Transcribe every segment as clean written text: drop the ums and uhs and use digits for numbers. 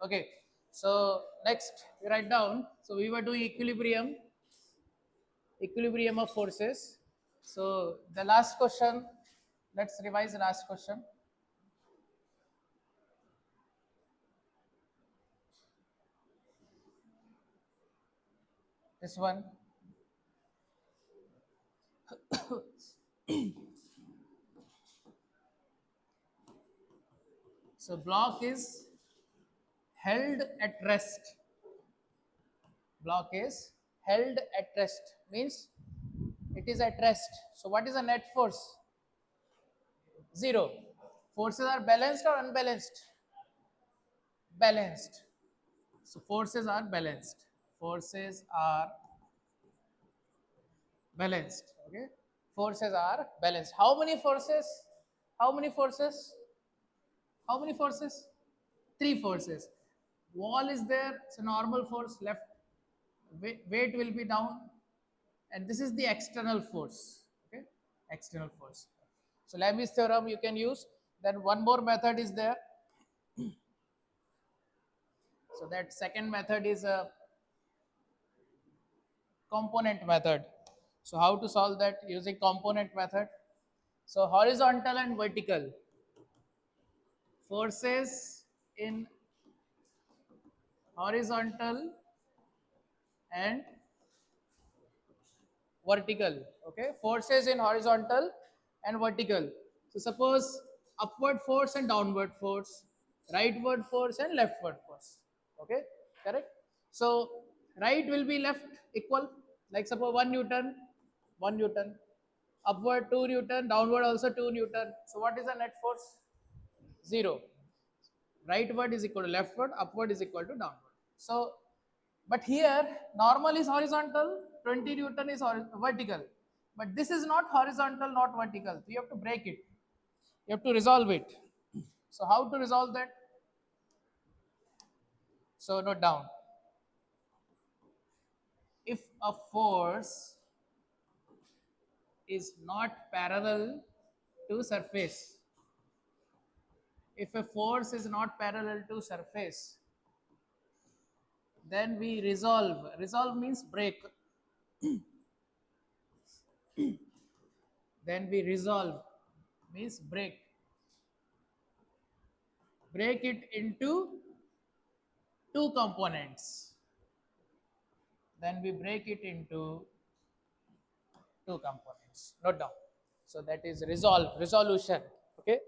Okay. So next we write down. So we were doing equilibrium of forces. So the last question, let's revise the last question. This one. So block is held at rest. Block is held at rest means it is at rest. So what is the net force? Zero. Forces are balanced or unbalanced? Balanced. So forces are balanced. Forces are balanced. Okay. Forces are balanced. How many forces? How many forces? How many forces? Three forces. Wall is there. It's a normal force. Left weight will be down, and this is the external force. Okay. External force. So Lebesgue theorem you can use. Then one more method is there. So that second method is a component method. So how to solve that using component method? So horizontal and vertical forces in horizontal and vertical. Okay, forces in horizontal and vertical. So suppose upward force and downward force, rightward force and leftward force. Okay, correct. So right will be left equal, like suppose 1 newton, 1 newton, upward 2 newton, downward also 2 newton. So what is the net force? 0. Rightward is equal to leftward, upward is equal to downward. So but here normal is horizontal, 20 newton is vertical, but this is not horizontal, not vertical. So you have to break it, you have to resolve it. So how to resolve that? So note down, if a force is not parallel to surface, if a force is not parallel to surface, then we resolve means break. Then we resolve means break it into two components. Then we break it into two components. Note down. So that is resolution. Okay.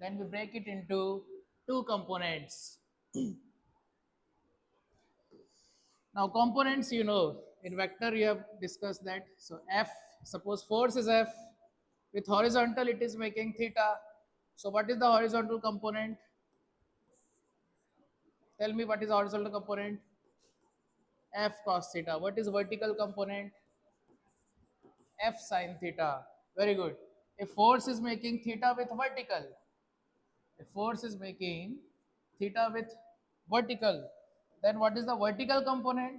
Then we break it into two components. Now components, in vector you have discussed that. So F, suppose force is F, with horizontal it is making theta. So what is the horizontal component? Tell me what is the horizontal component? F cos theta. What is vertical component? F sin theta. Very good. If force is making theta with vertical, if force is making theta with vertical, then what is the vertical component?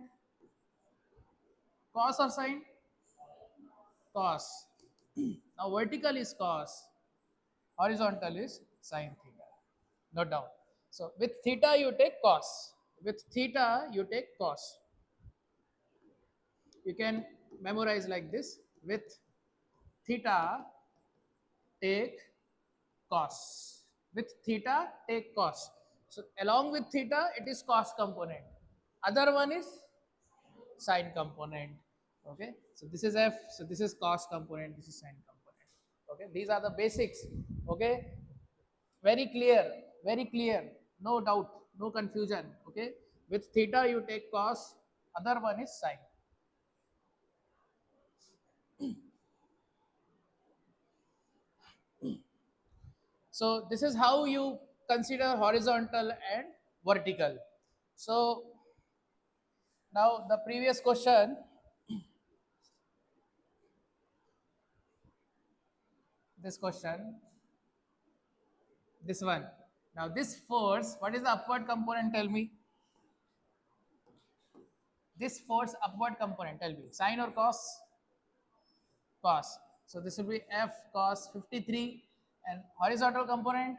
Cos or sin? Cos. Now vertical is cos, horizontal is sin theta. Note down. So with theta you take cos. With theta you take cos. You can memorize like this. With theta take cos. With theta take cos. So along with theta it is cos component. Other one is sine component. Okay. So this is F. So this is cos component. This is sine component. Okay. These are the basics. Okay. Very clear. Very clear. No doubt. No confusion. Okay. With theta you take cos. Other one is sine. So this is how you consider horizontal and vertical. So now the previous question, this question, this one. Now this force, what is the upward component? Tell me. This force upward component, tell me. Sine or cos? Cos. So this will be F cos 53, and horizontal component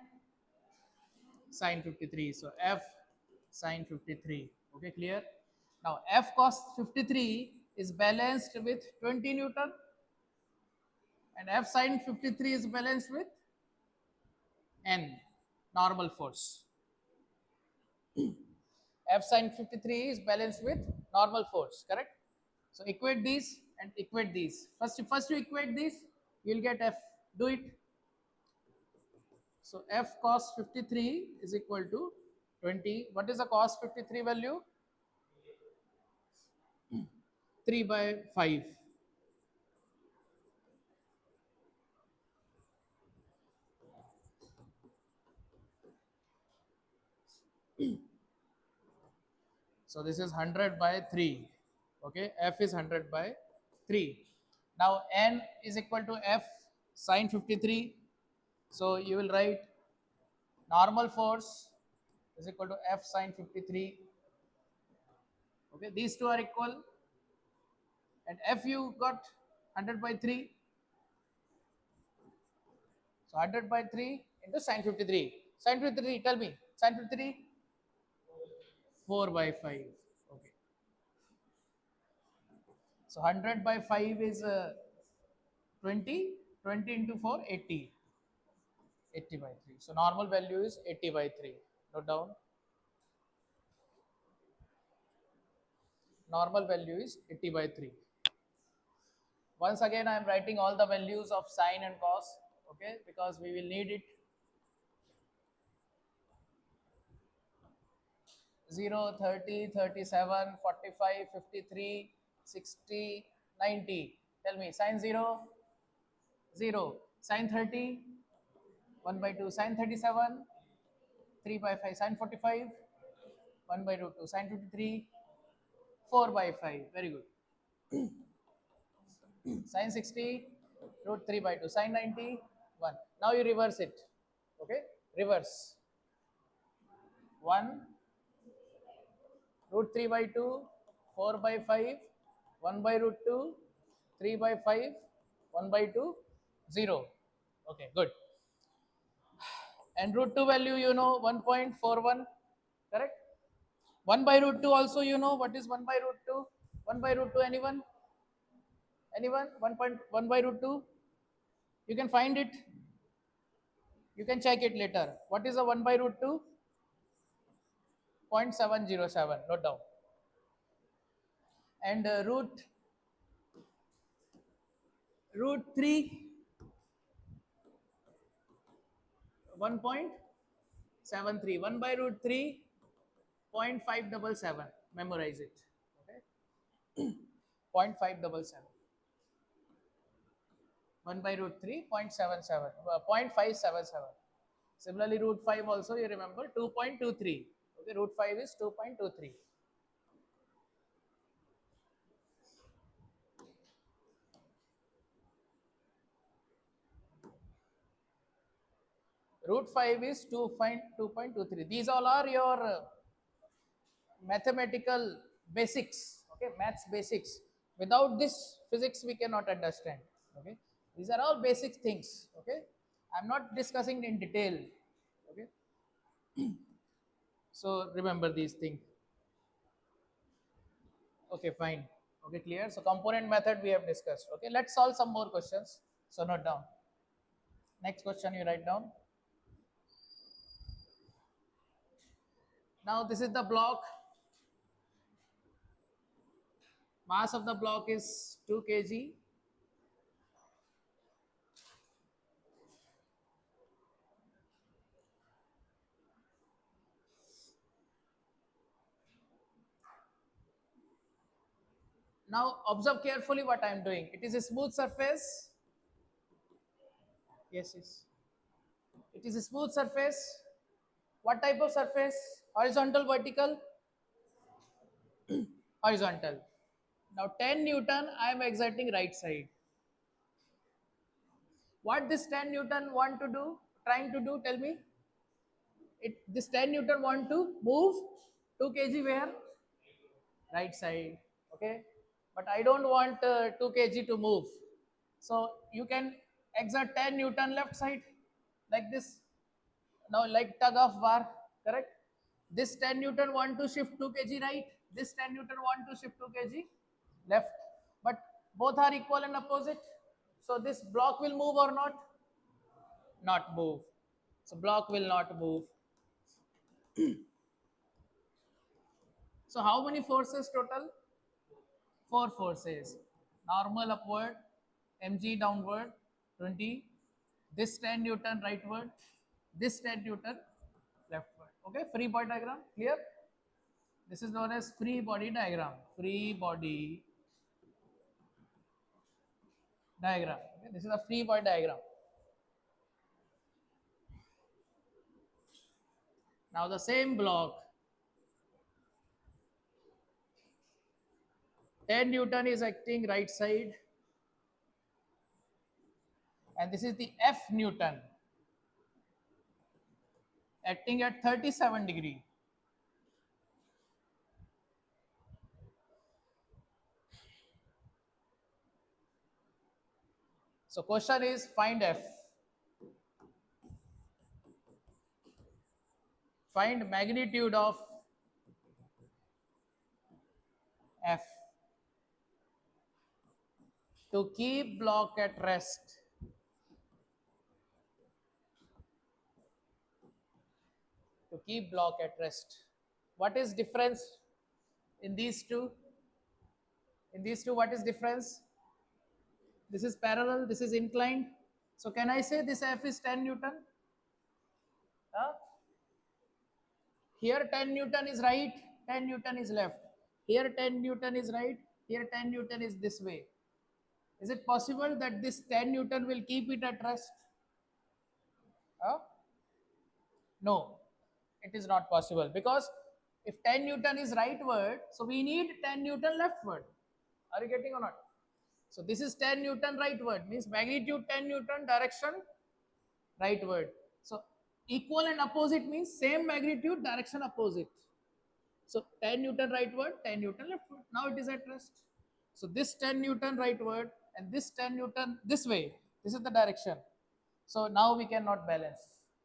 sine 53. So F sine 53. Okay, clear? Now F cos 53 is balanced with 20 Newton and F sine 53 is balanced with N, normal force. F sine 53 is balanced with normal force, correct? So equate these and equate these. First you equate these, you'll get F. Do it. So F cos 53 is equal to 20. What is the cos 53 value? 3 by 5. So this is 100 by 3. Okay, F is 100 by 3. Now N is equal to F sine 53. So you will write normal force is equal to F sine 53. Okay, these two are equal. And F you got 100 by 3. So 100 by 3 into sine 53. Sine 53, tell me. Sine 53? 4 by 5. Okay. So 100 by 5 is 20. 20 into 4, 80. 80 by 3. So normal value is 80 by 3. Note down. Normal value is 80 by 3. Once again, I am writing all the values of sine and cos. Okay, because we will need it. 0, 30, 37, 45, 53, 60, 90. Tell me, sine 0, 0. Sine 30, 1 by 2. Sine 37, 3 by 5. Sine 45, 1 by root 2. Sine 53, 4 by 5. Very good. Sine 60, root 3 by 2. Sine 90, 1. Now you reverse it. Okay? Reverse. 1, root 3 by 2, 4 by 5, 1 by root 2, 3 by 5, 1 by 2, 0. Okay, good. And root 2 value you know 1.41, correct? 1 by root 2 also you know what is 1 by root 2? 1 by root 2 anyone? Anyone? 1.1 by root 2? You can find it. You can check it later. What is a 1 by root 2? 0.707. Note down. And root 3, 1.73. 1 by root 3, 0.577. Memorize it. Okay. 0.577. 1 by root 3, 0.77, 0.577. Similarly, root 5 also you remember 2.23. Okay, root 5 is 2.23. Root 5 is 2.23. These all are your mathematical basics. Okay, maths basics. Without this, physics we cannot understand. Okay, these are all basic things. Okay, I'm not discussing in detail. Okay, so remember these things. Okay, fine. Okay, clear. So component method we have discussed. Okay, let's solve some more questions. So note down. Next question you write down. Now this is the block. Mass of the block is 2 kg. Now observe carefully what I am doing. It is a smooth surface. Yes, yes. It is a smooth surface. What type of surface? Horizontal, vertical? Horizontal. Now 10 Newton I am exerting right side. What this 10 Newton want to do? Trying to do? Tell me. This 10 Newton want to move 2 kg where? Right side. Okay. But I don't want 2 kg to move. So you can exert 10 Newton left side like this. Now like tug of war. correct? This 10 Newton want to shift 2 kg right, this 10 Newton want to shift 2 kg left, but both are equal and opposite. So this block will move or not? Not move. So block will not move. So how many forces total? Four forces. Normal upward, mg downward, 20. This 10 Newton rightward, this 10 Newton leftward. Okay, free body diagram, clear? This is known as free body diagram. Free body diagram. Okay, this is a free body diagram. Now the same block, 10 Newton is acting right side, and this is the F Newton acting at 37 degree. So question is find F. Find magnitude of F to keep block at rest. To keep block at rest. What is difference in these two? In these two, what is difference? This is parallel, this is inclined. So can I say this F is 10 Newton? Huh? Here 10 Newton is right, 10 Newton is left. Here 10 Newton is right, here 10 Newton is this way. Is it possible that this 10 Newton will keep it at rest? Huh? No, it is not possible, because if 10 Newton is rightward, so we need 10 Newton leftward. Are you getting or not? So this is 10 Newton rightward, means magnitude 10 Newton, direction rightward. So equal and opposite means same magnitude, direction opposite. So 10 Newton rightward, 10 Newton leftward. Now it is at rest. So this 10 Newton rightward and this 10 Newton this way. This is the direction. So now we cannot balance.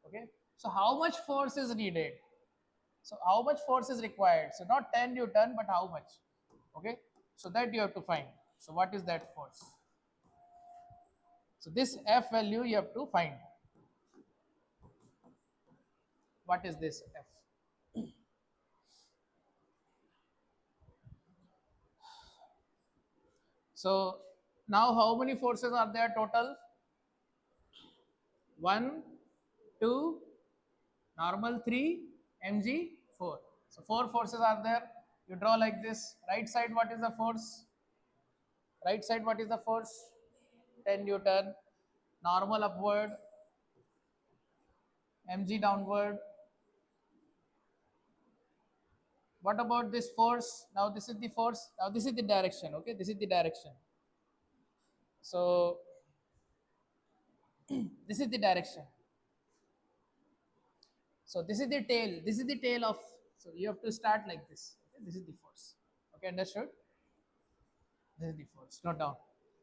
Okay. So how much force is needed? So how much force is required? So not 10 Newton, but how much? Okay. So that you have to find. So what is that force? So this F value you have to find. What is this F? So now how many forces are there total? 1, 2, normal 3, mg 4. So 4 forces are there. You draw like this. Right side, what is the force? Right side, what is the force? 10 Newton. Normal upward, mg downward. What about this force? Now this is the force. Now this is the direction. Okay, this is the direction. So this is the direction. So this is the tail. This is the tail of. So you have to start like this. Okay? This is the force. Okay, understood? This is the force. Note down.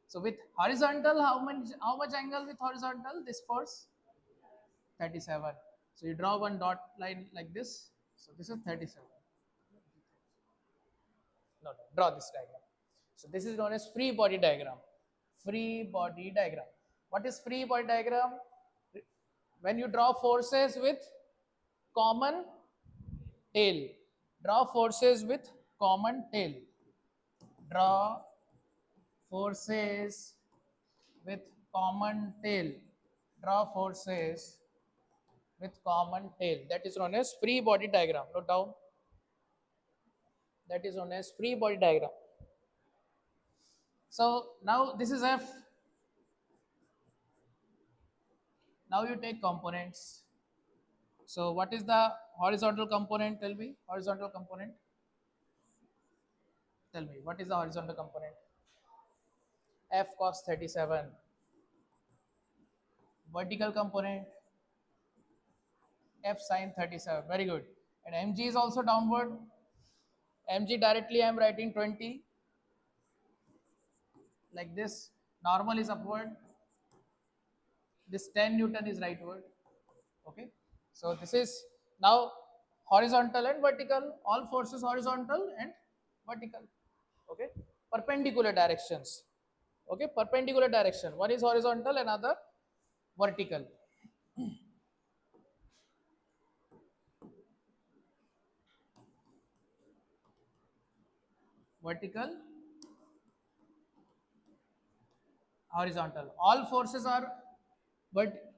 So with horizontal, how much angle with horizontal? This force 37. So you draw one dot line like this. So this is 37. No, draw this diagram. So this is known as free body diagram. Free body diagram. What is free body diagram? When you draw forces with common tail. Draw forces with common tail. Draw forces with common tail. Draw forces with common tail. That is known as free body diagram. Note down. That is known as free body diagram. So now this is F. Now you take components. So what is the horizontal component? Tell me. Horizontal component. Tell me. What is the horizontal component? F cos 37. Vertical component. F sin 37. Very good. And mg is also downward. Mg directly I am writing 20. Like this. Normal is upward. This 10 Newton is rightward. Okay. So this is now horizontal and vertical, all forces horizontal and vertical. Okay, perpendicular directions. Okay, perpendicular direction, one is horizontal, another vertical. Vertical, horizontal, all forces are but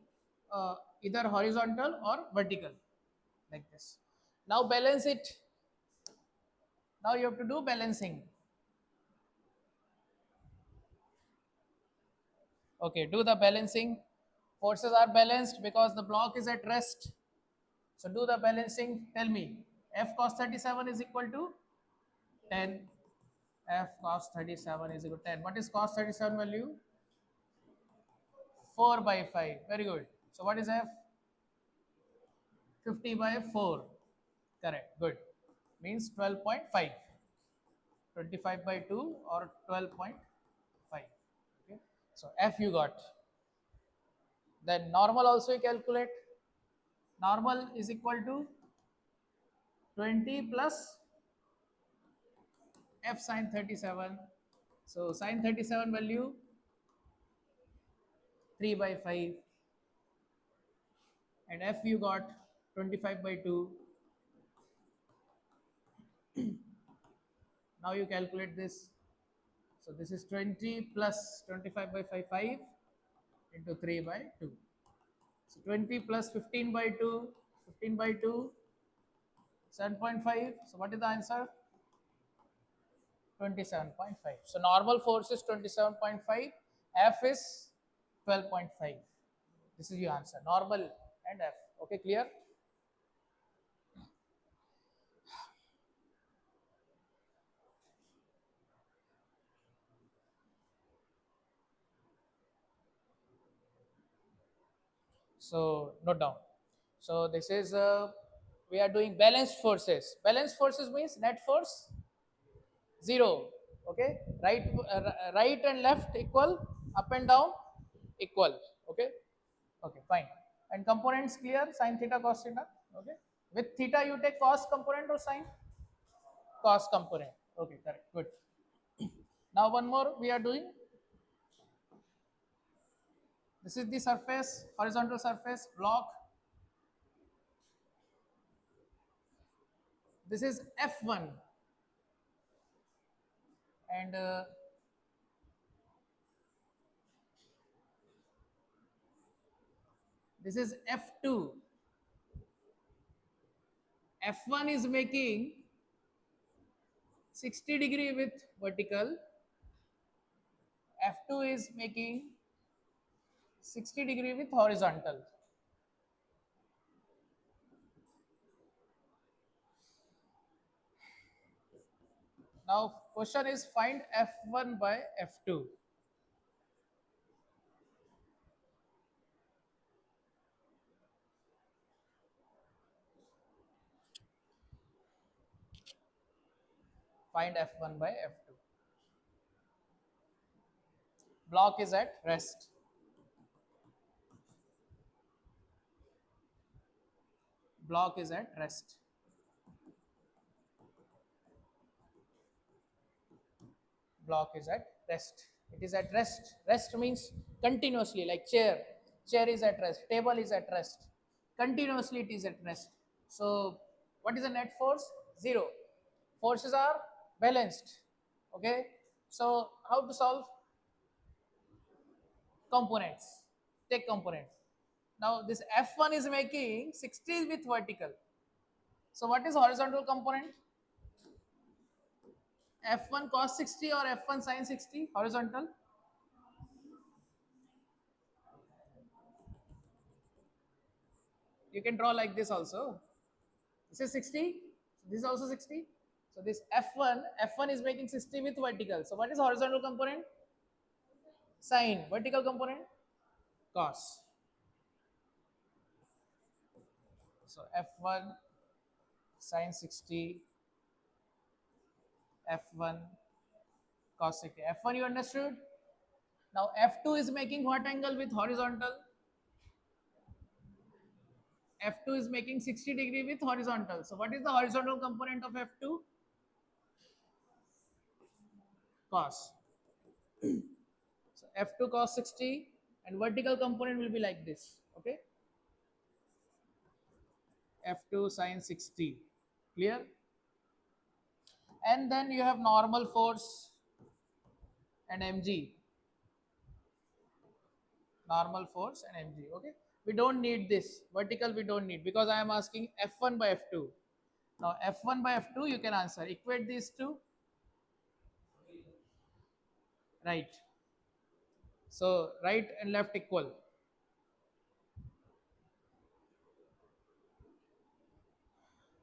either horizontal or vertical, like this. Now balance it. Now you have to do balancing. Okay, do the balancing. Forces are balanced because the block is at rest. So do the balancing. Tell me, F cos 37 is equal to 10. F cos 37 is equal to 10. What is cos 37 value? 4 by 5. Very good. So what is F? 50 by 4. Correct. Good. Means 12.5. 25 by 2 or 12.5. Okay. So F you got. Then normal also you calculate. Normal is equal to 20 plus F sine 37. So sine 37 value 3 by 5, and F you got 25 by 2. Now you calculate this. So this is 20 plus 25 by 5, 5 into 3 by 2. So 20 plus 15 by 2, 15 by 2, 7.5. So what is the answer? 27.5. So normal force is 27.5, F is 12.5. This is your answer, normal and F. Okay, clear? So note down. So this is we are doing balanced forces. Balanced forces means net force zero. Okay, right and left equal, up and down equal. Okay, okay, fine. And components clear, sine theta, cos theta. Okay, with theta you take cos component or sine cos component. Okay, correct, good. Now one more we are doing. This is the surface, horizontal surface block. This is F1, and this is F2. F1 is making 60° with vertical. F2 is making 60° with horizontal. Now question is find F1 by F2. Find F1 by F2. Block is at rest. Block is at rest. Block is at rest. It is at rest. Rest means continuously, like chair. Chair is at rest. Table is at rest. Continuously it is at rest. So what is the net force? Zero. Forces are balanced. Okay. So how to solve? Components. Take components. Now this F1 is making 60 with vertical. So what is horizontal component? F1 cos 60 or F1 sin 60 horizontal? You can draw like this also. This is 60. This is also 60. So this F1 is making 60 with vertical. So what is horizontal component? Sin. Vertical component? Cos. So F1 sin 60, F1 cos 60. F1 you understood? Now F2 is making what angle with horizontal? F2 is making 60 degree with horizontal. So what is the horizontal component of F2? Cos. So F2 cos 60 and vertical component will be like this. Okay. F2 sin 60. Clear? And then you have normal force and mg. Normal force and mg. Okay. We don't need this. Vertical we don't need because I am asking F1 by F2. Now F1 by F2 you can answer. Equate these two. Right. So right and left equal.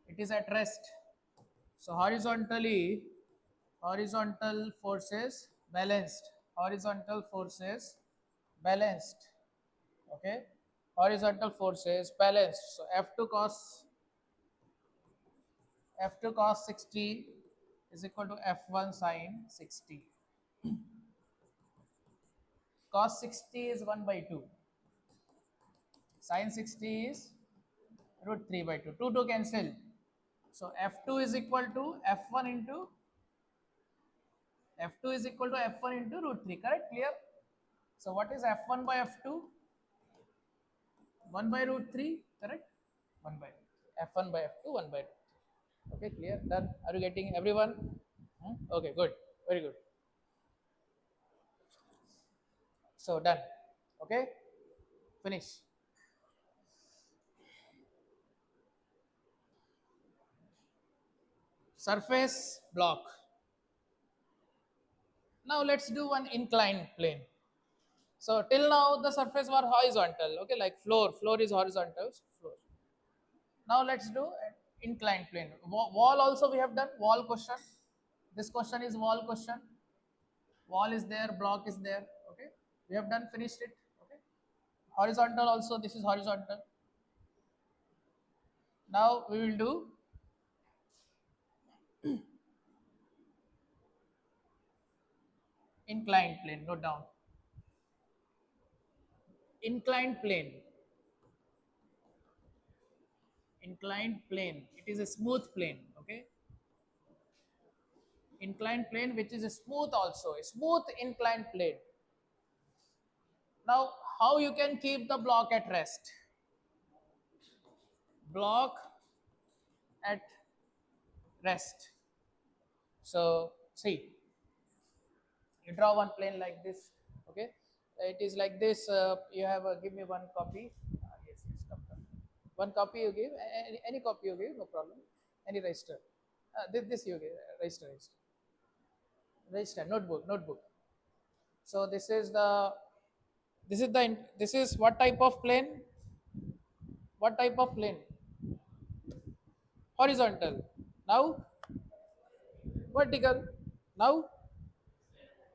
It is at rest. So horizontal forces balanced. Horizontal forces balanced. Okay. Horizontal forces balanced. So F2 cos 60 is equal to F1 sin 60. Cos 60 is 1 by 2. Sin 60 is root 3 by 2. 2 to cancel. So F2 is equal to F1 into F2 is equal to F1 into root 3. Correct? Clear? So what is F1 by F2? 1 by root 3. Correct? 1 by F1 by F2, 1 by root 3. Okay, clear? Done? Are you getting everyone? Okay, good. Very good. So done. Okay, finish. Surface block. Now let's do one inclined plane. So till now the surface were horizontal. Okay, like floor. Floor is horizontal. Floor. Now let's do an inclined plane. Wall also we have done. Wall question. This question is wall question. Wall is there. Block is there. Okay, we have done finished it. Okay, horizontal also. This is horizontal. Now we will do inclined plane. Note down. Inclined plane. Inclined plane. It is a smooth plane. Okay, inclined plane which is a smooth also. A smooth inclined plane. Now, how you can keep the block at rest? Block at rest. So see, you draw one plane like this. Okay, it is like this. You have give me one copy. Yes, yes, come. One copy you give. Any copy you give, no problem. Any register. This you give. Register. Notebook. So this is what type of plane? What type of plane? Horizontal. Now vertical. Now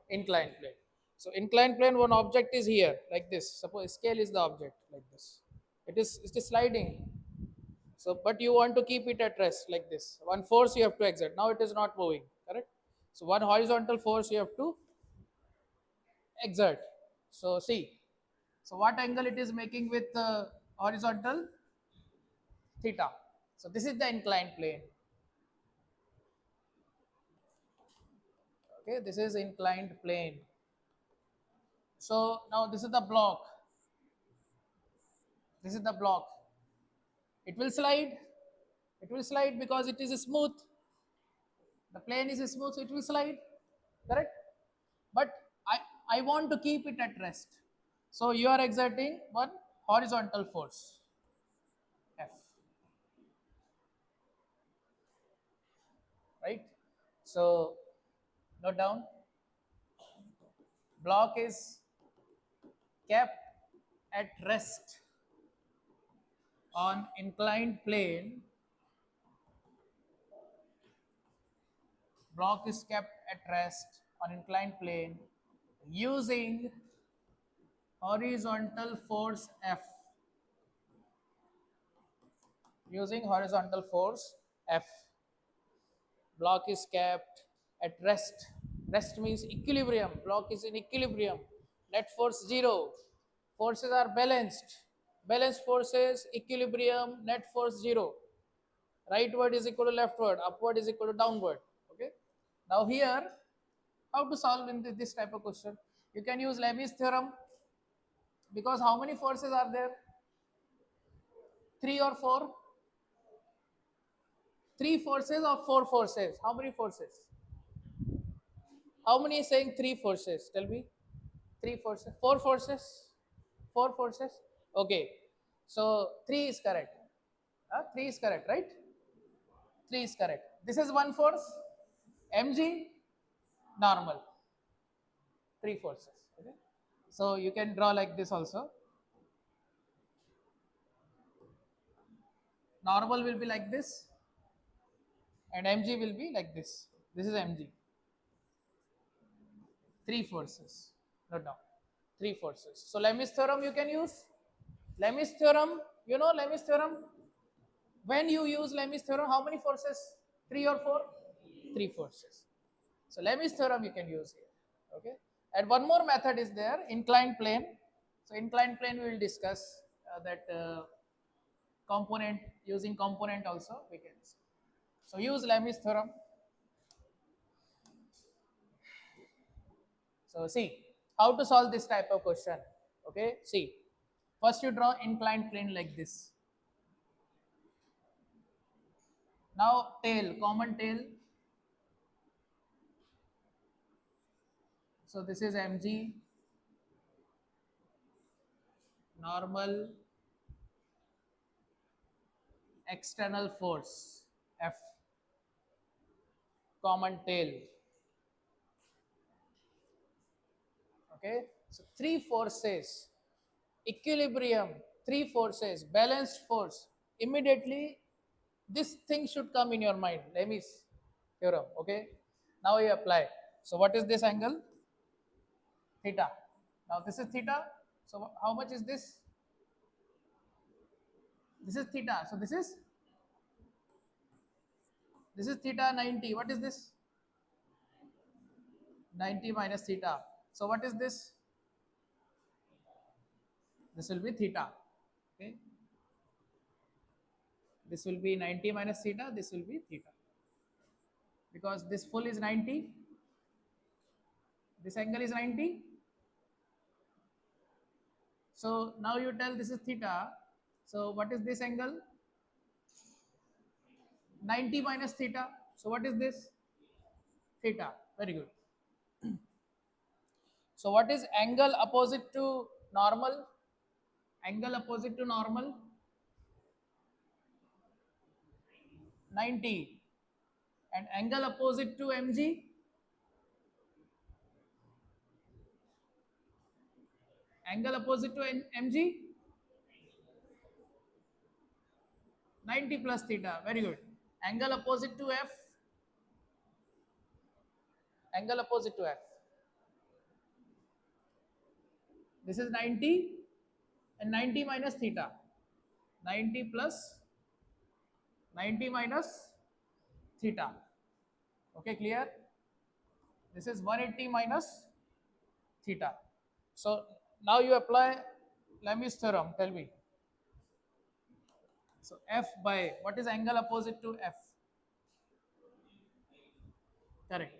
inclined plane. So inclined plane, one object is here like this. Suppose scale is the object like this. It is sliding. So but you want to keep it at rest like this. One force you have to exert. Now it is not moving. Correct. So one horizontal force you have to exert. So see. So what angle it is making with horizontal? Theta. So this is the inclined plane. Okay, this is inclined plane. So now this is the block. This is the block. It will slide. It will slide because it is smooth. The plane is smooth, so it will slide. Correct? But I want to keep it at rest. So you are exerting one horizontal force. F. Right? So note down. Block is kept at rest on inclined plane. Block is kept at rest on inclined plane using horizontal force F. Using horizontal force F. Block is kept at rest. Rest means equilibrium. Block is in equilibrium. Net force 0. Forces are balanced. Balance forces, equilibrium, net force 0. Rightward is equal to leftward, upward is equal to downward. Okay. Now here, how to solve in this type of question? You can use Lami's theorem, because how many forces are there? Three or four? Three forces or four forces? How many forces? How many is saying three forces? Tell me. Three forces? Four forces? Four forces? Okay. So three is correct. Three is correct, right? Three is correct. This is one force. Mg, normal. Three forces. Okay. So you can draw like this also. Normal will be like this, and Mg will be like this. This is Mg. Three forces. Note down. Three forces. So Lami's theorem you can use. Lami's theorem, you know Lami's theorem? When you use Lami's theorem, how many forces? Three or four? Three forces. So Lami's theorem you can use here. Okay. And one more method is there, inclined plane. So inclined plane we will discuss that component, using component also we can. So use Lami's theorem. So see how to solve this type of question. Okay. See, first you draw inclined plane like this. Now tail, common tail. So this is mg, normal, external force, F, common tail. Okay. So three forces, equilibrium, three forces, balanced force. Immediately this thing should come in your mind. Lami's theorem. Okay. Now you apply. So what is this angle? Theta. Now this is theta. So how much is this? This is theta. So this is theta 90. What is this? 90 minus theta. So what is this? This will be theta. Okay. This will be 90 minus theta. This will be theta. Because this full is 90. This angle is 90. So now you tell this is theta. So what is this angle? 90 minus theta. So what is this? Theta. Very good. So what is angle opposite to normal? Angle opposite to normal? 90. And angle opposite to mg? Angle opposite to mg? 90 plus theta. Very good. Angle opposite to f? Angle opposite to f. This is 90 and 90 minus theta. 90 plus 90 minus theta. Okay, clear? This is 180 minus theta. So now you apply Lami's theorem. Tell me. So f by, what is angle opposite to f? Correct.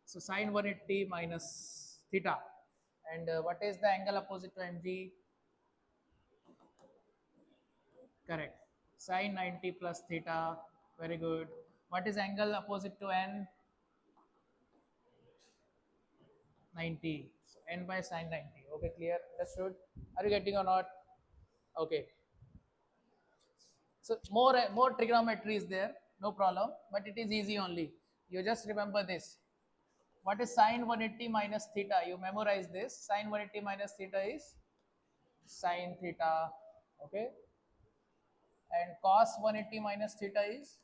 So sine 180 minus theta. And what is the angle opposite to mg? Correct. Sine 90 plus theta. Very good. What is angle opposite to n? 90. So n by sine 90. Okay, clear? Understood? Are you getting or not? Okay. So more trigonometry is there, no problem, but it is easy only. You just remember this. What is sine 180 minus theta? You memorize this. Sine 180 minus theta is sine theta. Okay. And cos 180 minus theta is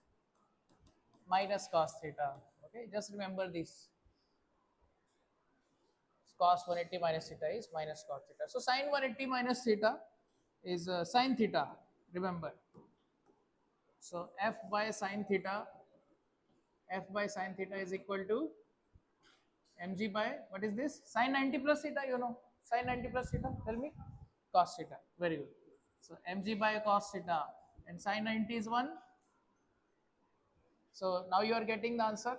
minus cos theta. Okay. Just remember this. Cos 180 minus theta is minus cos theta. So sine 180 minus theta is sine theta. Remember. So f by sine theta, f by sine theta is equal to mg by, what is this? Sine 90 plus theta, you know. Sine 90 plus theta, tell me. Cos theta. Very good. So mg by cos theta and sine 90 is 1. So now you are getting the answer.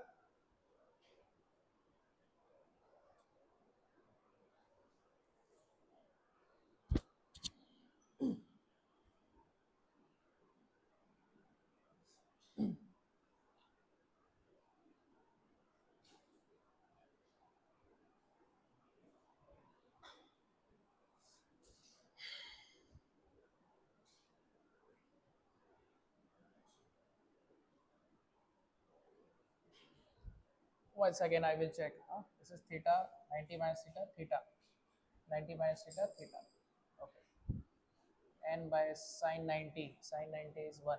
Once again I will check. This is theta, 90 minus theta, theta. 90 minus theta, theta. Okay. N by sine 90. Sine 90 is 1.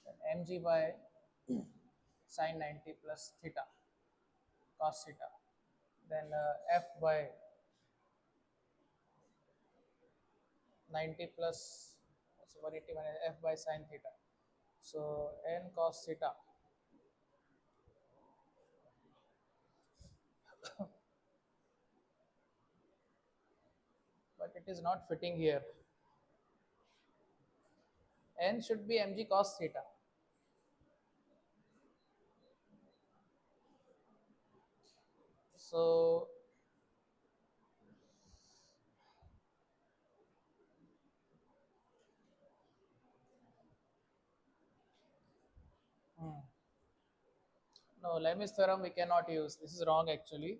Then mg by sine 90 plus theta, cos theta. Then f by 90 plus, so 180 minus f by sine theta. So n cos theta. But it is not fitting here. N should be mg cos theta. So hmm. No, Lami's theorem we cannot use. This is wrong actually.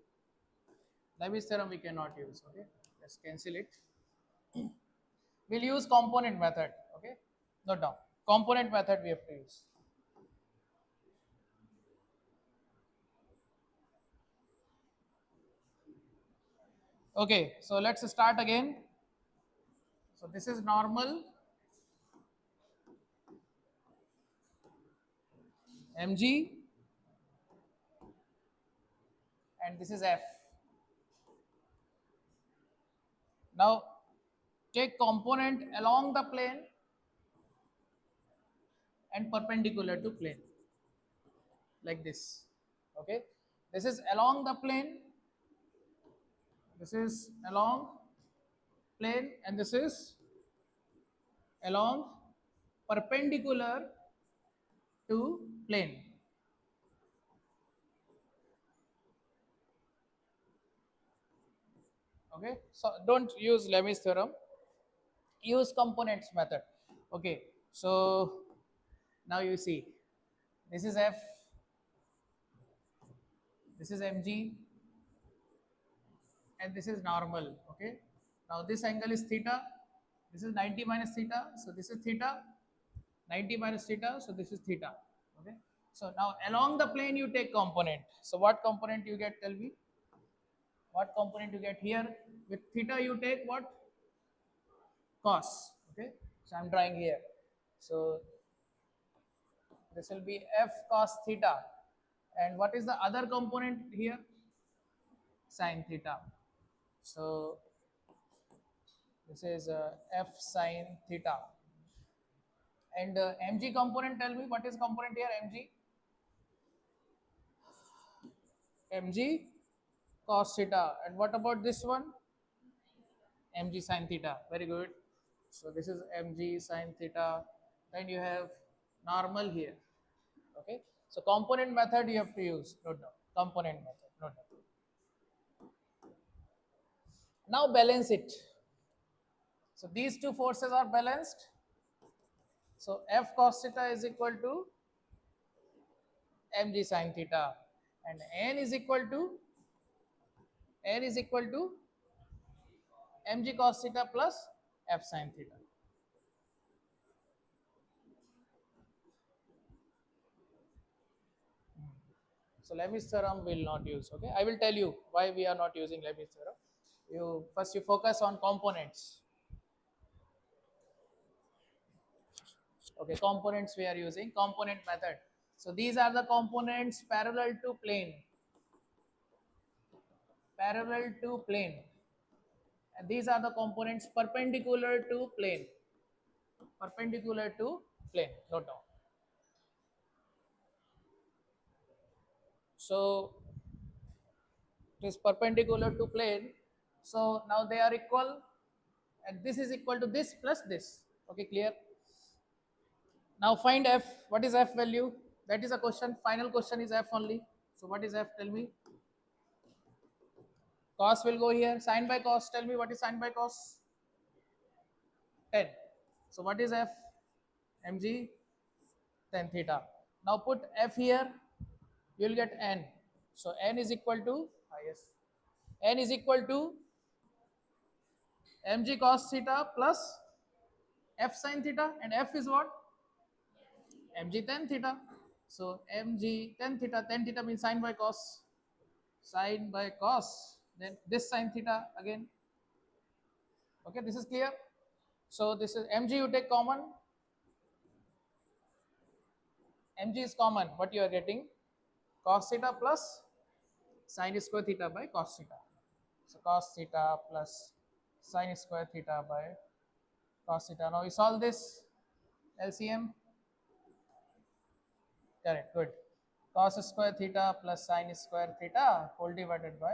Lami's theorem we cannot use. Okay, let's cancel it. We'll use component method. Okay, note down. Component method we have to use. Okay, so let's start again. So this is normal mg and this is f. Now take component along the plane and perpendicular to plane like this. Okay, this is along the plane, this is along plane, and this is along perpendicular to plane. Okay, so don't use Lami's theorem, use components method. Okay, so now you see this is f, this is mg, and this is normal. Okay, now this angle is theta, this is 90 minus theta, so this is theta, 90 minus theta, so this is theta. Okay, so now along the plane you take component. So what component you get, tell me? What component you get here? With theta you take what? Cos. Okay, so I'm drawing here. So this will be f cos theta, and what is the other component here? Sin theta. So this is f sin theta. And mg component, tell me what is component here? Mg cos theta. And what about this one? Mg sin theta. Very good. So this is mg sin theta. Then you have normal here. Okay, so component method you have to use. Note down component method. Note down. Now balance it. So these two forces are balanced. So f cos theta is equal to mg sin theta, and n is equal to mg cos theta plus f sin theta. So Lami's theorem will not use. Okay, I will tell you why we are not using Lami's theorem. You focus on components. Okay, components we are using component method. So these are the components parallel to plane, and these are the components perpendicular to plane, perpendicular to plane. Note down. So it is perpendicular to plane. So now they are equal, and this is equal to this plus this. Okay, clear? Now find f. What is f value? That is a question. Final question is f only. So what is f? Tell me. Cos will go here. Sin by cos. Tell me what is sin by cos? 10. So what is f? Mg 10 theta. Now put f here. You will get n. So n is equal to yes. N is equal to mg cos theta plus f sin theta, and f is what? Mg tan theta. So mg tan theta, tan theta means sin by cos, sin by cos, then this sin theta again. Okay, this is clear. So this is mg, you take common, mg is common, what you are getting? Cos theta plus sin square theta by cos theta. So cos theta plus sin square theta by cos theta. Now we solve this LCM. Correct, good. Cos square theta plus sin square theta whole divided by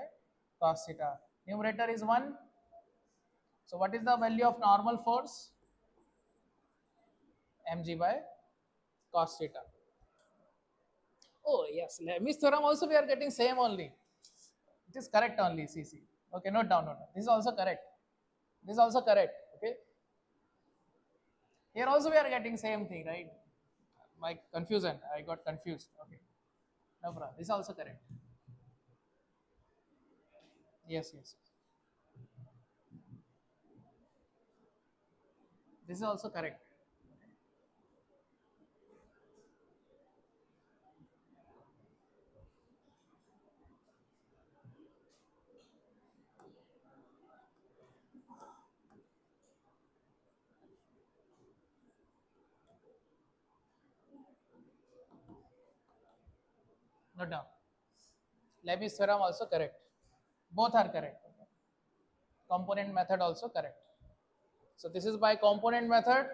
cos theta. Numerator is 1. So what is the value of normal force? Mg by cos theta. Oh yes, Lami's theorem also we are getting same only. It is correct only, CC. Okay, note down, note down. This is also correct. This is also correct. Okay. Here also we are getting same thing, right? My confusion, I got confused. Okay. No problem. This is also correct. Yes, yes. This is also correct. Note down. Lami's theorem also correct. Both are correct. Okay. Component method also correct. So this is by component method.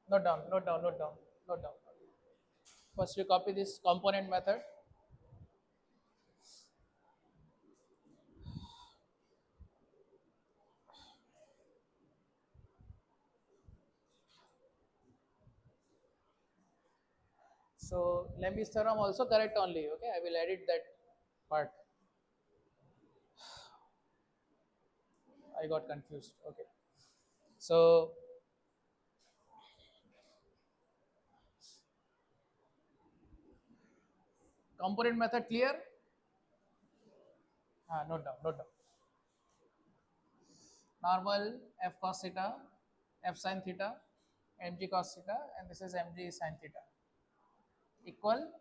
Note down, note down, note down, note down. First you copy this component method. So Lami's theorem also correct only. Okay, I will edit that part. I got confused. Okay. So component method clear? Note down, note down. Normal f cos theta, f sin theta, mg cos theta, and this is mg sin theta. Equal,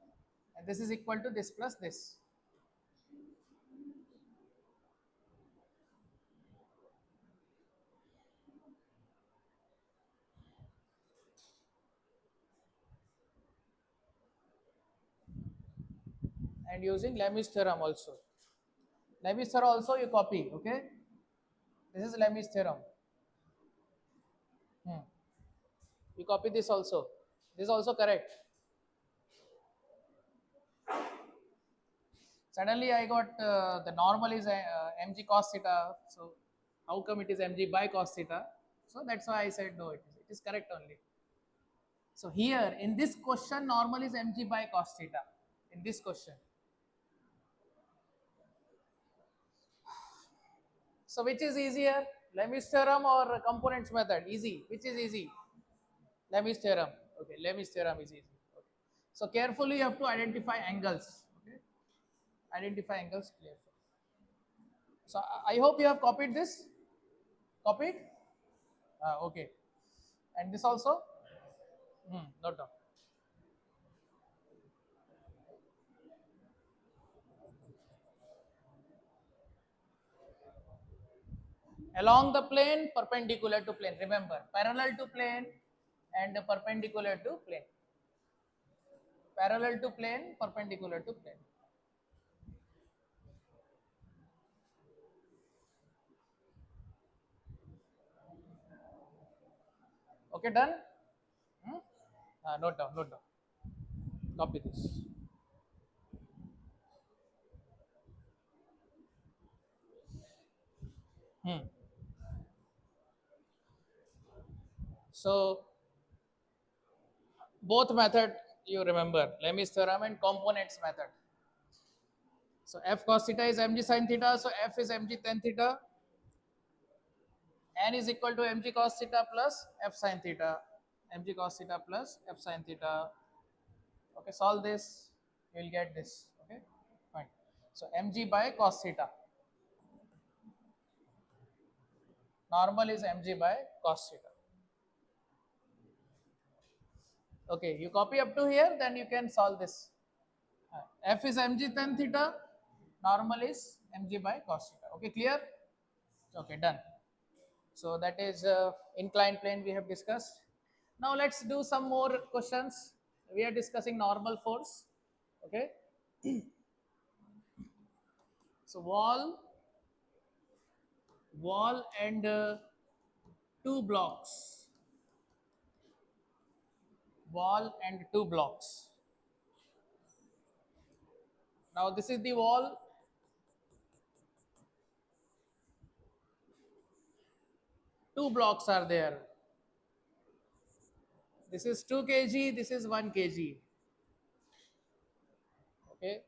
and this is equal to this plus this. And using Lami's theorem also. Lami's theorem also you copy, okay? This is Lami's theorem. You copy this also. This is also correct. Suddenly I got the normal is mg cos theta. So how come it is mg by cos theta? So that's why I said no, it is correct only. So here in this question, normal is mg by cos theta. In this question. So which is easier? Lami's theorem or components method? Easy. Which is easy? Lami's theorem. Okay, Lami's theorem is easy. Okay. So carefully you have to identify angles. Okay. Identify angles carefully. So I hope you have copied this. Copied? Okay. And this also? Note down. Along the plane, perpendicular to plane. Remember, parallel to plane and perpendicular to plane. Parallel to plane, perpendicular to plane. Okay, done? Note down, note down. Copy this. Hmm. So both method you remember, Lemmy's theorem and components method. So f cos theta is mg sin theta, so f is mg tan theta, n is equal to mg cos theta plus f sin theta, mg cos theta plus f sin theta. Okay, solve this, you will get this. Okay, fine. So mg by cos theta, normal is mg by cos theta. Okay, you copy up to here, then you can solve this. F is mg tan theta, normal is mg by cos theta. Okay, clear? Okay, done. So that is inclined plane we have discussed. Now let's do some more questions. We are discussing normal force. Okay. So wall and two blocks. Wall and two blocks. Now this is the wall. Two blocks are there. This is 2 kg. This is 1 kg. Okay.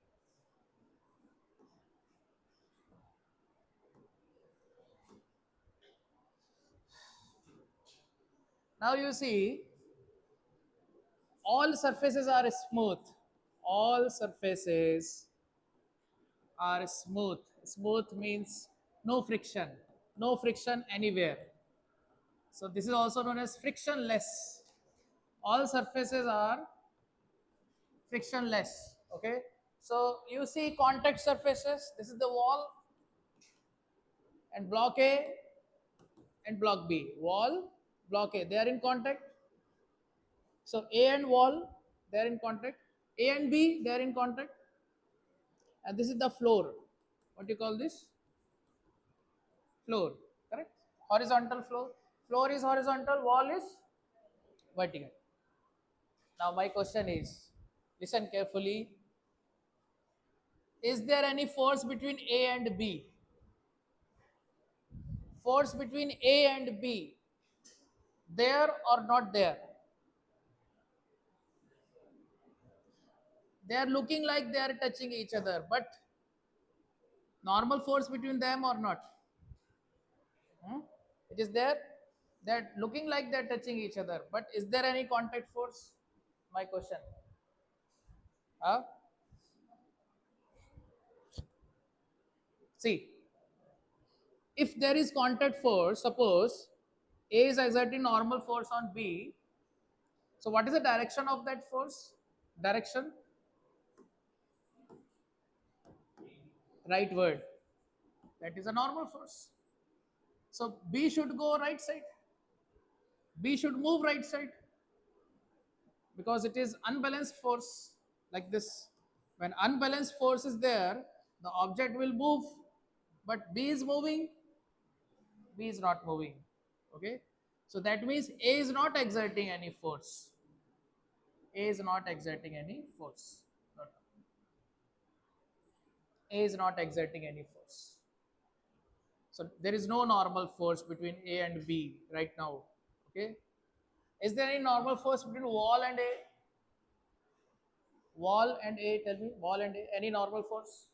Now you see all surfaces are smooth. All surfaces are smooth. Smooth means no friction, no friction anywhere. So this is also known as frictionless. All surfaces are frictionless. Okay. So you see contact surfaces. This is the wall and block A and block B. Wall, block A, they are in contact. So A and wall, they are in contact. A and B, they are in contact. And this is the floor. What do you call this? Floor, correct? Horizontal floor. Floor is horizontal, wall is vertical. Now my question is, listen carefully. Is there any force between A and B? Force between A and B, there or not there? They are looking like they are touching each other, but normal force between them or not? Hmm? It is there. They're looking like they're touching each other, but is there any contact force? My question. Huh? See, if there is contact force, suppose A is exerting normal force on B, so what is the direction of that force? Direction, right word. That is a normal force. So B should go right side. B should move right side because it is unbalanced force like this. When unbalanced force is there, the object will move, but B is moving, B is not moving. Okay, so that means A is not exerting any force. A is not exerting any force. No, no. A is not exerting any force. So there is no normal force between A and B right now. Okay, is there any normal force between wall and A? Wall and A, tell me, wall and A, any normal force?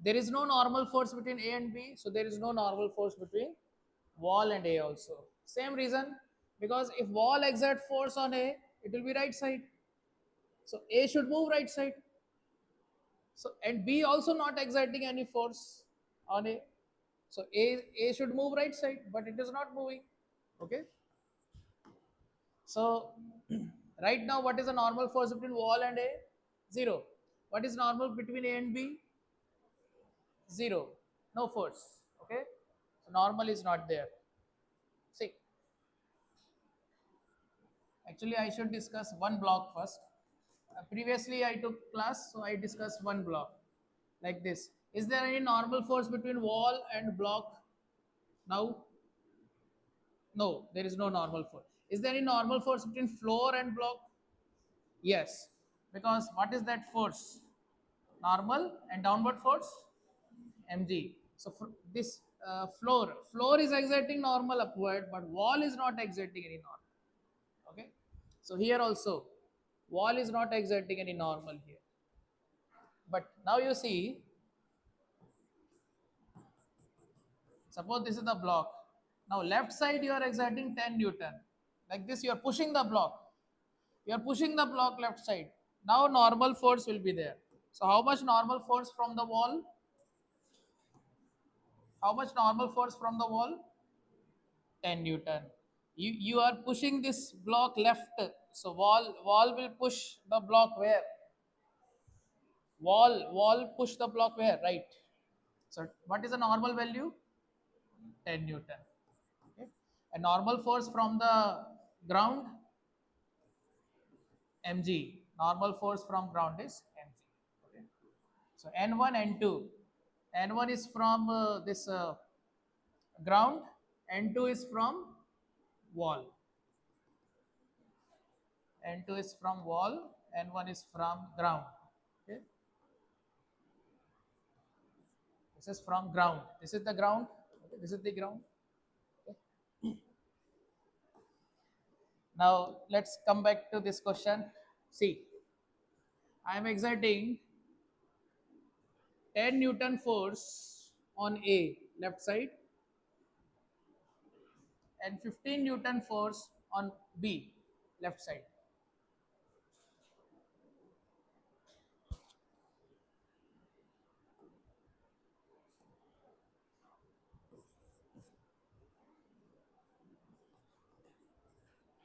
There is no normal force between A and B, so there is no normal force between wall and A also. Same reason, because if wall exert force on A, it will be right side. So A should move right side. So and B also not exerting any force on A. So A should move right side, but it is not moving. Okay. So right now, what is the normal force between wall and A? Zero. What is normal between A and B? Zero. No force. Okay. So normal is not there. See, actually, I should discuss one block first. Previously, I took class, so I discussed one block like this. Is there any normal force between wall and block now? No, there is no normal force. Is there any normal force between floor and block? Yes, because what is that force? Normal and downward force? Mg. So for this Floor is exerting normal upward, but wall is not exerting any normal. Okay, so here also wall is not exerting any normal here. But now you see, suppose this is the block. Now left side you are exerting 10 Newton. Like this, you are pushing the block. You are pushing the block left side. Now normal force will be there. So how much normal force from the wall? How much normal force from the wall? 10 Newton. You are pushing this block left. So wall will push the block where? Wall push the block where? Right. So what is the normal value? 10 Newton. Okay. A normal force from the ground, mg. Normal force from ground is mg. Okay. So n1, n2. N1 is from this ground, n2 is from wall. N2 is from wall, N1 is from ground. Okay. This is from ground. This is the ground. Okay. This is the ground. Okay. Now let's come back to this question. See, I am exerting 10 Newton force on A left side and 15 Newton force on B left side.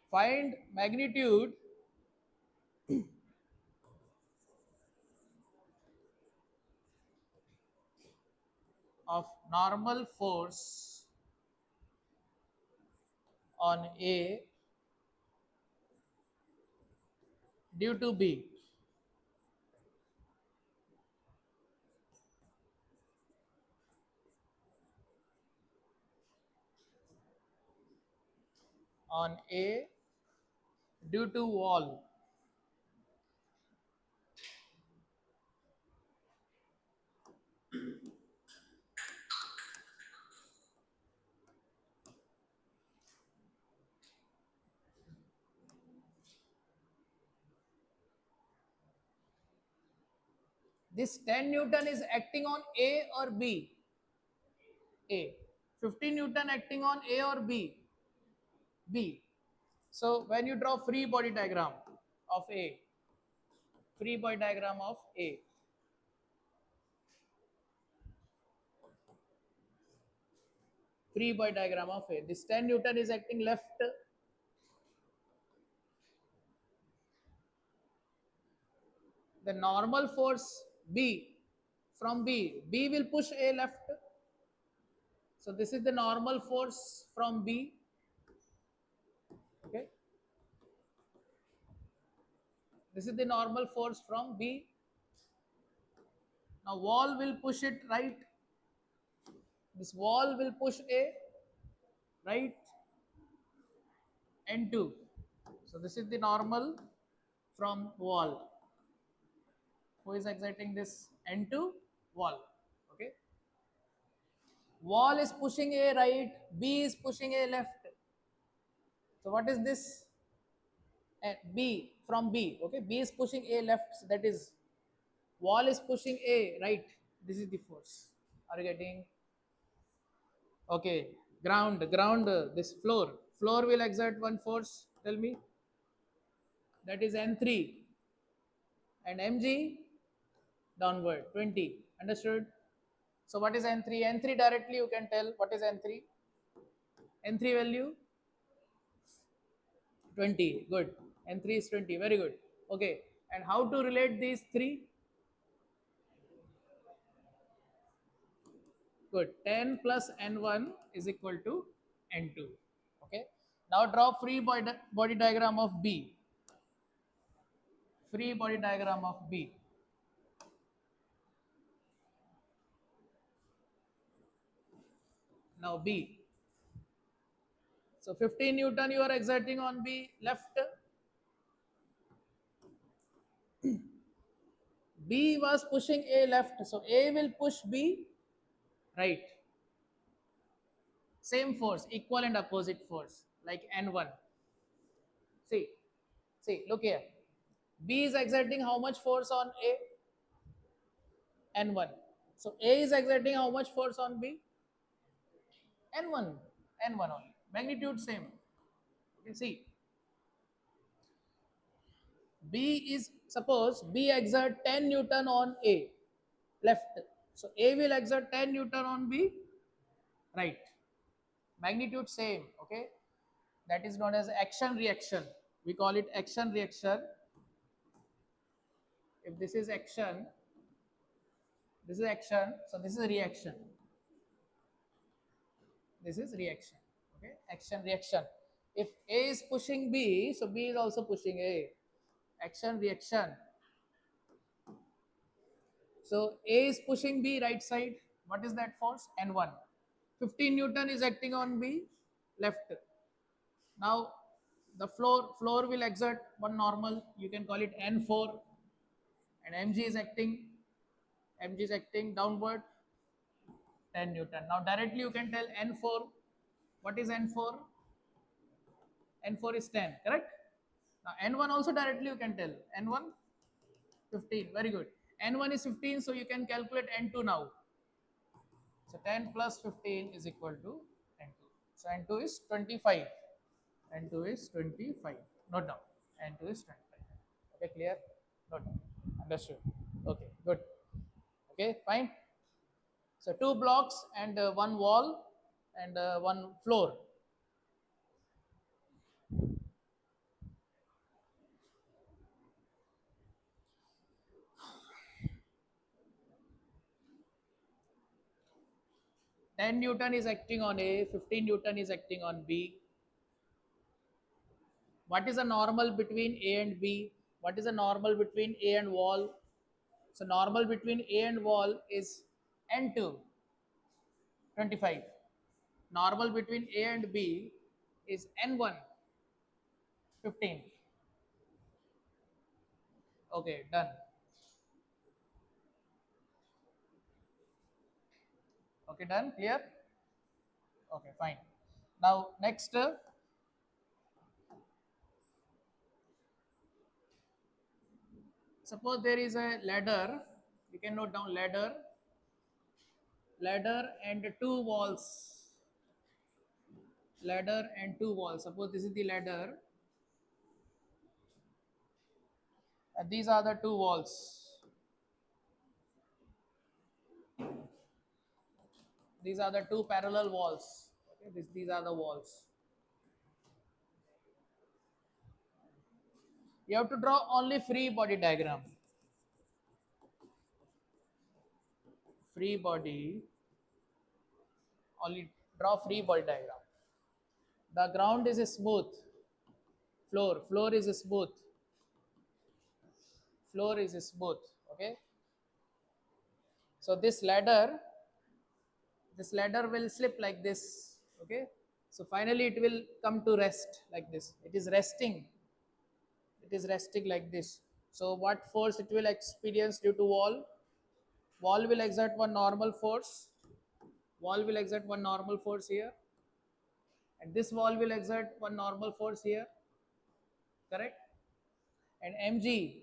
Find magnitude of normal force on A due to B. On A due to wall. This 10 Newton is acting on A or B? A. 15 Newton acting on A or B? B. So when you draw free body diagram of A, free body diagram of A, free body diagram of A, this 10 Newton is acting left. The normal force B from B will push A left. So this is the normal force from B. Okay. This is the normal force from B. Now wall will push it right. This wall will push A right, N2. So this is the normal from wall. Who is exerting this? N2 wall. Okay. Wall is pushing A right, B is pushing A left. So what is this? B from B. Okay. B is pushing A left. So that is wall is pushing A right. This is the force. Are you getting? Okay. Ground. This floor will exert one force. Tell me. That is N3 and mg downward 20. Understood? So what is N3? N3 directly you can tell what is N3. N3 value 20. Good. N3 is 20. Very good. Okay. And how to relate these three? Good. 10 plus N1 is equal to N2. Okay. Now draw free body diagram of B. Free body diagram of B. Now B. So 15 Newton you are exerting on B left. B was pushing A left. So A will push B right. Same force, equal and opposite force, like N1. See, see, look here. B is exerting how much force on A? N1. So A is exerting how much force on B? N1. N1 only. Magnitude same. Okay, see. B is, suppose B exert 10 Newton on A, left. So A will exert 10 Newton on B, right. Magnitude same, okay. That is known as action reaction. We call it action reaction. If this is action, so this is reaction. This is reaction. Okay, action reaction. If A is pushing B, so B is also pushing A. Action reaction. So A is pushing B right side. What is that force? N1. 15 Newton is acting on B, left. Now the floor will exert one normal. You can call it N4, and Mg is acting downward, 10 Newton. Now directly you can tell N4. What is N4? N4 is 10, correct? Now N1 also directly you can tell. N1, 15. Very good. N1 is 15, so you can calculate N2 now. So 10 plus 15 is equal to N2. So N2 is 25. N2 is 25. Note down. N2 is 25. Okay, clear? Note down. Understood. Okay, good. Okay, fine. So two blocks and one wall and one floor. 10 Newton is acting on A, 15 Newton is acting on B. What is a normal between A and B? What is a normal between A and wall? So normal between A and wall is N2, 25. Normal between A and B is N1, 15. Okay, done. Okay, done. Clear? Okay, fine. Now next, suppose there is a ladder. You can note down ladder and two walls. Ladder and two walls. Suppose this is the ladder, and these are the two walls. These are the two parallel walls. Okay, these are the walls. You have to draw only free body diagram. Free body, only draw free body diagram. The ground is smooth. Floor is smooth. Floor is smooth. Okay. So this ladder will slip like this. Okay. So finally it will come to rest like this. It is resting. It is resting like this. So what force it will experience due to wall? Wall will exert one normal force. Wall will exert one normal force here, and this wall will exert one normal force here, correct? And mg,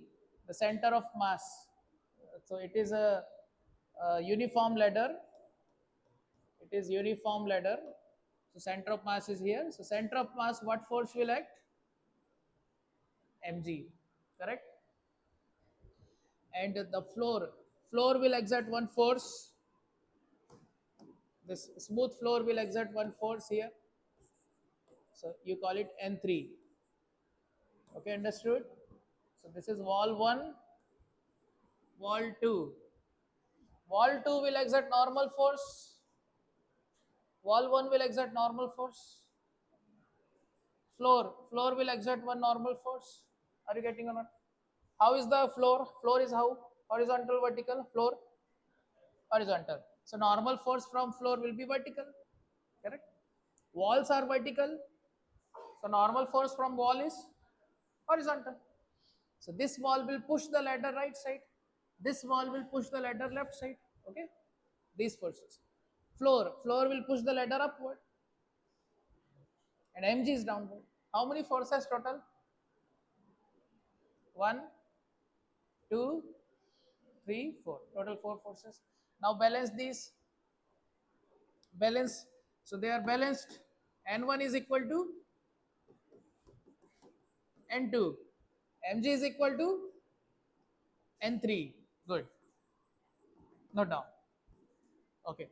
the center of mass. So it is a uniform ladder. It is uniform ladder. So center of mass is here. So center of mass, what force will act? Mg, correct? And the floor will exert one force. This smooth floor will exert one force here. So you call it N3. Okay, understood? So this is wall 1, wall 2. Wall 2 will exert normal force. Wall 1 will exert normal force. Floor will exert one normal force. Are you getting or not? How is the floor? Floor is how? Horizontal, vertical? Floor? Horizontal. So normal force from floor will be vertical. Correct? Walls are vertical. So normal force from wall is horizontal. So this wall will push the ladder right side. This wall will push the ladder left side. Okay? These forces. Floor will push the ladder upward. and mg is downward. How many forces total? One, two, three, four. Total four forces. Now balance these. Balance. So they are balanced. N1 is equal to N2. Mg is equal to N3. Good. Note down. Okay.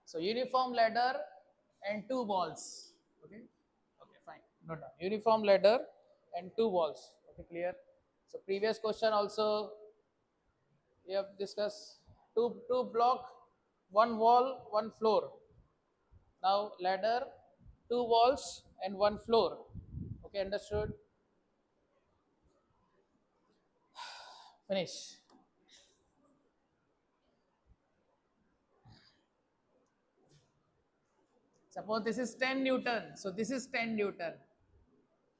So uniform ladder and two balls. Okay. Okay, fine. Note down. Uniform ladder and two balls. Okay, clear. So previous question also we have discussed two block, one wall, one floor. Now ladder, two walls and one floor. Okay, understood. Finish. Suppose this is 10 Newton. So this is 10 Newton.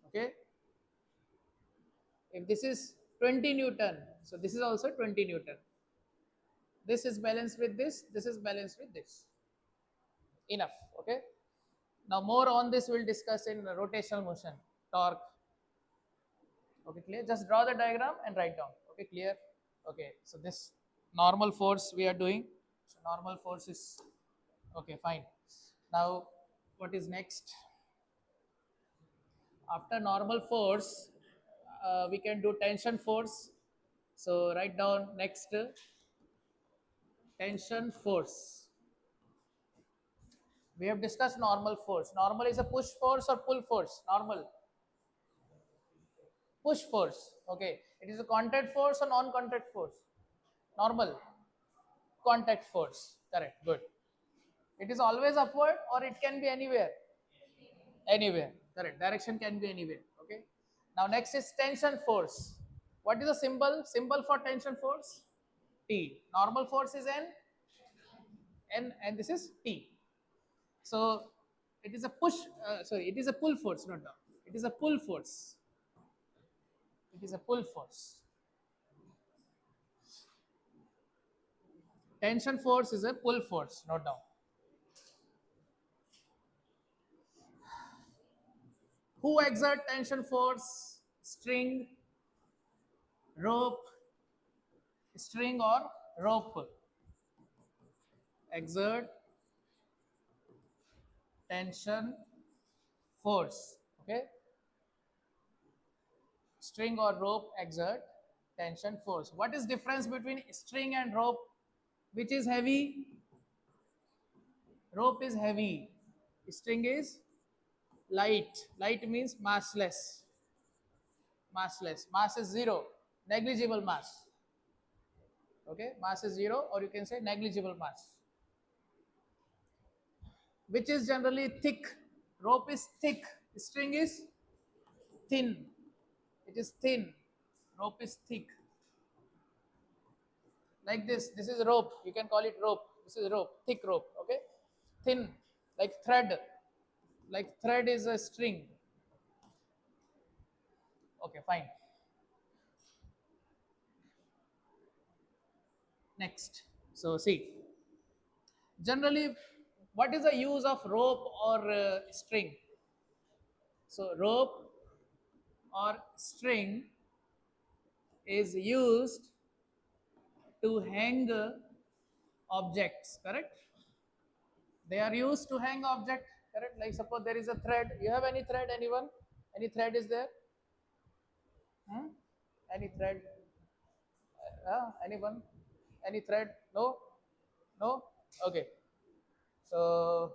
Okay. If this is 20 Newton, so this is also 20 Newton. This is balanced with this is balanced with this. Enough. Okay. Now more on this we'll discuss in rotational motion, torque. Okay, clear? Just draw the diagram and write down. Okay, clear? Okay, so this normal force we are doing. So normal force is, okay, fine. Now what is next? After normal force, we can do tension force. So write down next, tension force. We have discussed normal force. Normal is a push force or pull force? Normal. Push force. Okay. It is a contact force or non-contact force? Normal. Contact force. Correct. Good. It is always upward or it can be anywhere? Anywhere. Correct. Direction can be anywhere. Okay. Now next is tension force. What is the symbol? Symbol for tension force? T. Normal force is N, and this is T. So it is a push, sorry, it is a pull force, not down. It is a pull force. It is a pull force. Tension force is a pull force, note down. Who exert tension force? String, rope, string or rope. Exert tension force. Okay. String or rope exert tension force. What is difference between string and rope? Which is heavy? Rope is heavy. String is light. Light means massless. Massless. Mass is zero. Negligible mass. Okay. Mass is zero, or you can say negligible mass. Which is generally thick. Rope is thick. String is thin. It is thin. Rope is thick. Like this. This is rope. You can call it rope. This is rope. Thick rope. Okay. Thin. Like thread. Like thread is a string. Okay, fine. Next. So see. Generally, what is the use of rope or string? So rope or string is used to hang objects, correct? They are used to hang object, correct? Like suppose there is a thread. You have any thread, anyone? Any thread is there? Hmm? Any thread? Anyone? Any thread? No? No? Okay. So,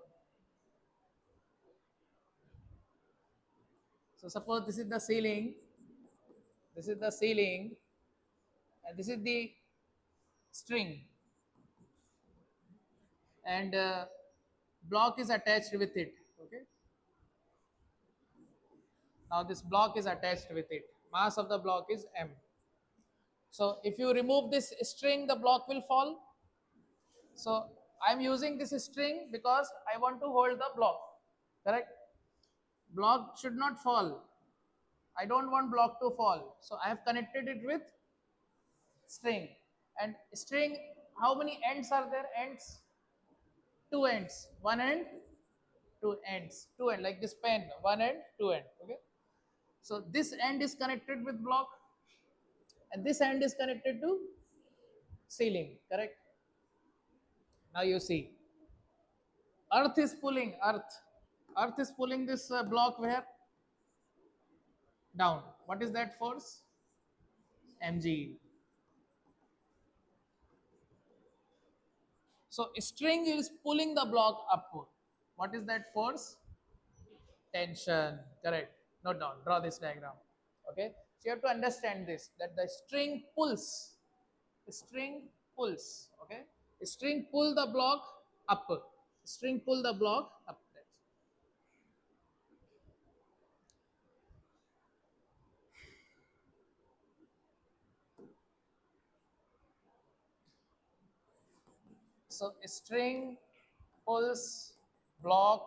so suppose this is the ceiling. This is the ceiling, and this is the string, and block is attached with it. Okay. Now this block is attached with it. Mass of the block is m. So if you remove this string, the block will fall. So I am using this string because I want to hold the block. Correct? Block should not fall. I don't want block to fall. So I have connected it with string. And string, how many ends are there? Ends? Two ends. One end two ends, two end like this pen, one end, two end. Okay. So this end is connected with block, and this end is connected to ceiling. Correct. Now you see, Earth is pulling Earth. Earth is pulling this block where down. What is that force? Mg. So string is pulling the block upward. What is that force? Tension. Correct. Note down. Draw this diagram. Okay. So you have to understand this, that the string pulls. String pulls. Okay. String pull the block up. String pull the block up. So string pulls block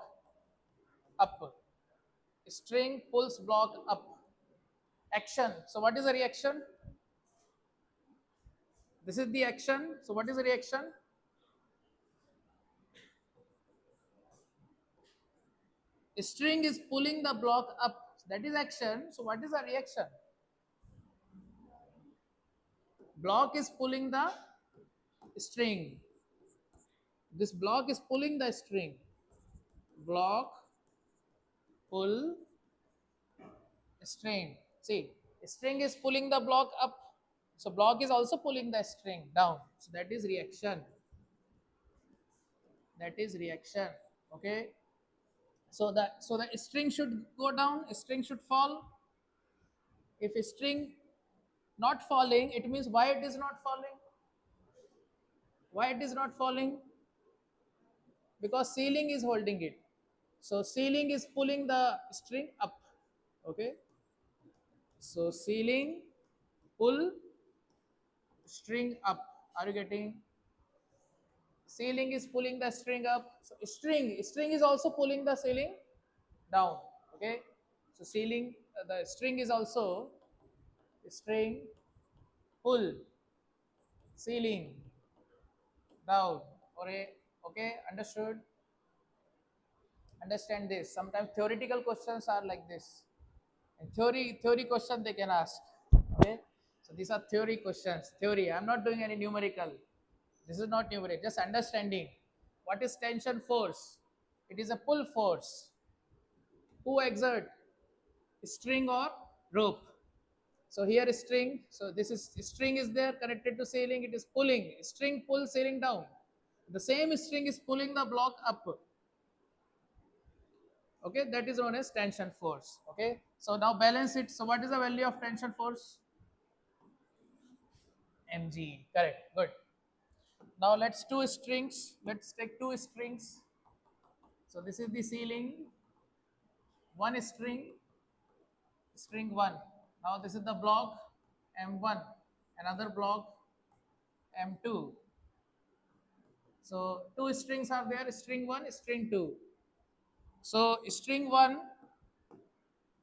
up. String pulls block up. Action. So what is the reaction? This is the action. So what is the reaction? String is pulling the block up. That is action. So what is the reaction? Block is pulling the string. This block is pulling the string. Block, pull, string. See, string is pulling the block up. So block is also pulling the string down. So that is reaction. That is reaction. Okay. So the string should go down. String should fall. If string not falling, it means why it is not falling? Why it is not falling? Because ceiling is holding it. So ceiling is pulling the string up. Okay. So ceiling pull string up. Are you getting? Ceiling is pulling the string up. So string is also pulling the ceiling down. Okay. So ceiling, the string is also string pull ceiling down. Okay. Okay. Understood? Understand this. Sometimes theoretical questions are like this. And theory question they can ask. Okay. So these are theory questions. Theory. I'm not doing any numerical. This is not numerical. Just understanding. What is tension force? It is a pull force. Who exert? String or rope? So here is string. So this is string is there connected to ceiling. It is pulling. String pull ceiling down. The same string is pulling the block up. Okay, that is known as tension force. Okay, so now balance it. So what is the value of tension force? Mg. Correct. Good. Now let's two strings. Let's take two strings. So this is the ceiling. One string, string one. Now this is the block M1. Another block M2. So two strings are there. String one, string two. So string one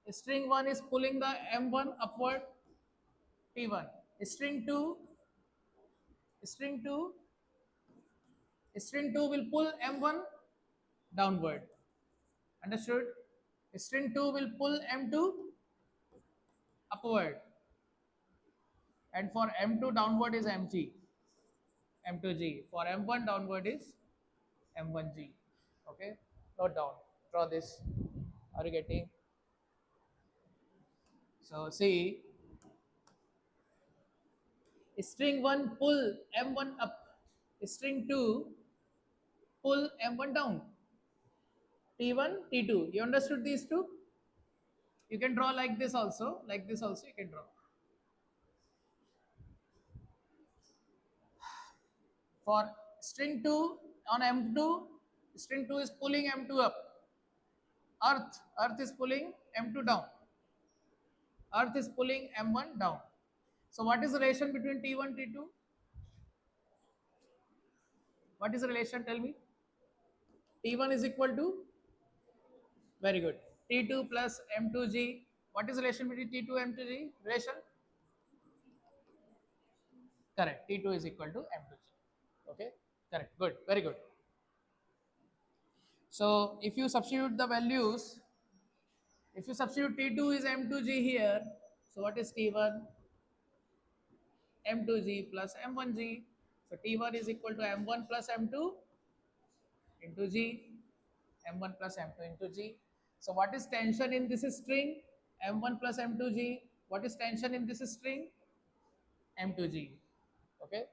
is pulling the M1 upward. P1. String two, string two String 2 will pull M1 downward. Understood? String 2 will pull M2 upward. And for M2 downward is MG. M2G. For M1 downward is M1G. Okay? Note down. Draw this. Are you getting? So see, string 1 pull M1 up. String 2 pull M1 down. T1, T2. You understood these two? You can draw like this also. Like this also you can draw. For string 2 on M2, string 2 is pulling M2 up. Earth is pulling M2 down. Earth is pulling M1 down. So what is the relation between T1, T2? What is the relation? Tell me. T1 is equal to, very good, T2 plus M2G. What is the relation between T2 and M2G? Relation? Correct. T2 is equal to M2G. Okay. Correct. Good. Very good. So if you substitute the values, if you substitute T2 is M2G here, so what is T1? M2G plus M1G. So T1 is equal to M1 plus M2 into G, M1 plus M2 into G. So what is tension in this string? M1 plus M2G. What is tension in this string? M2G. Okay.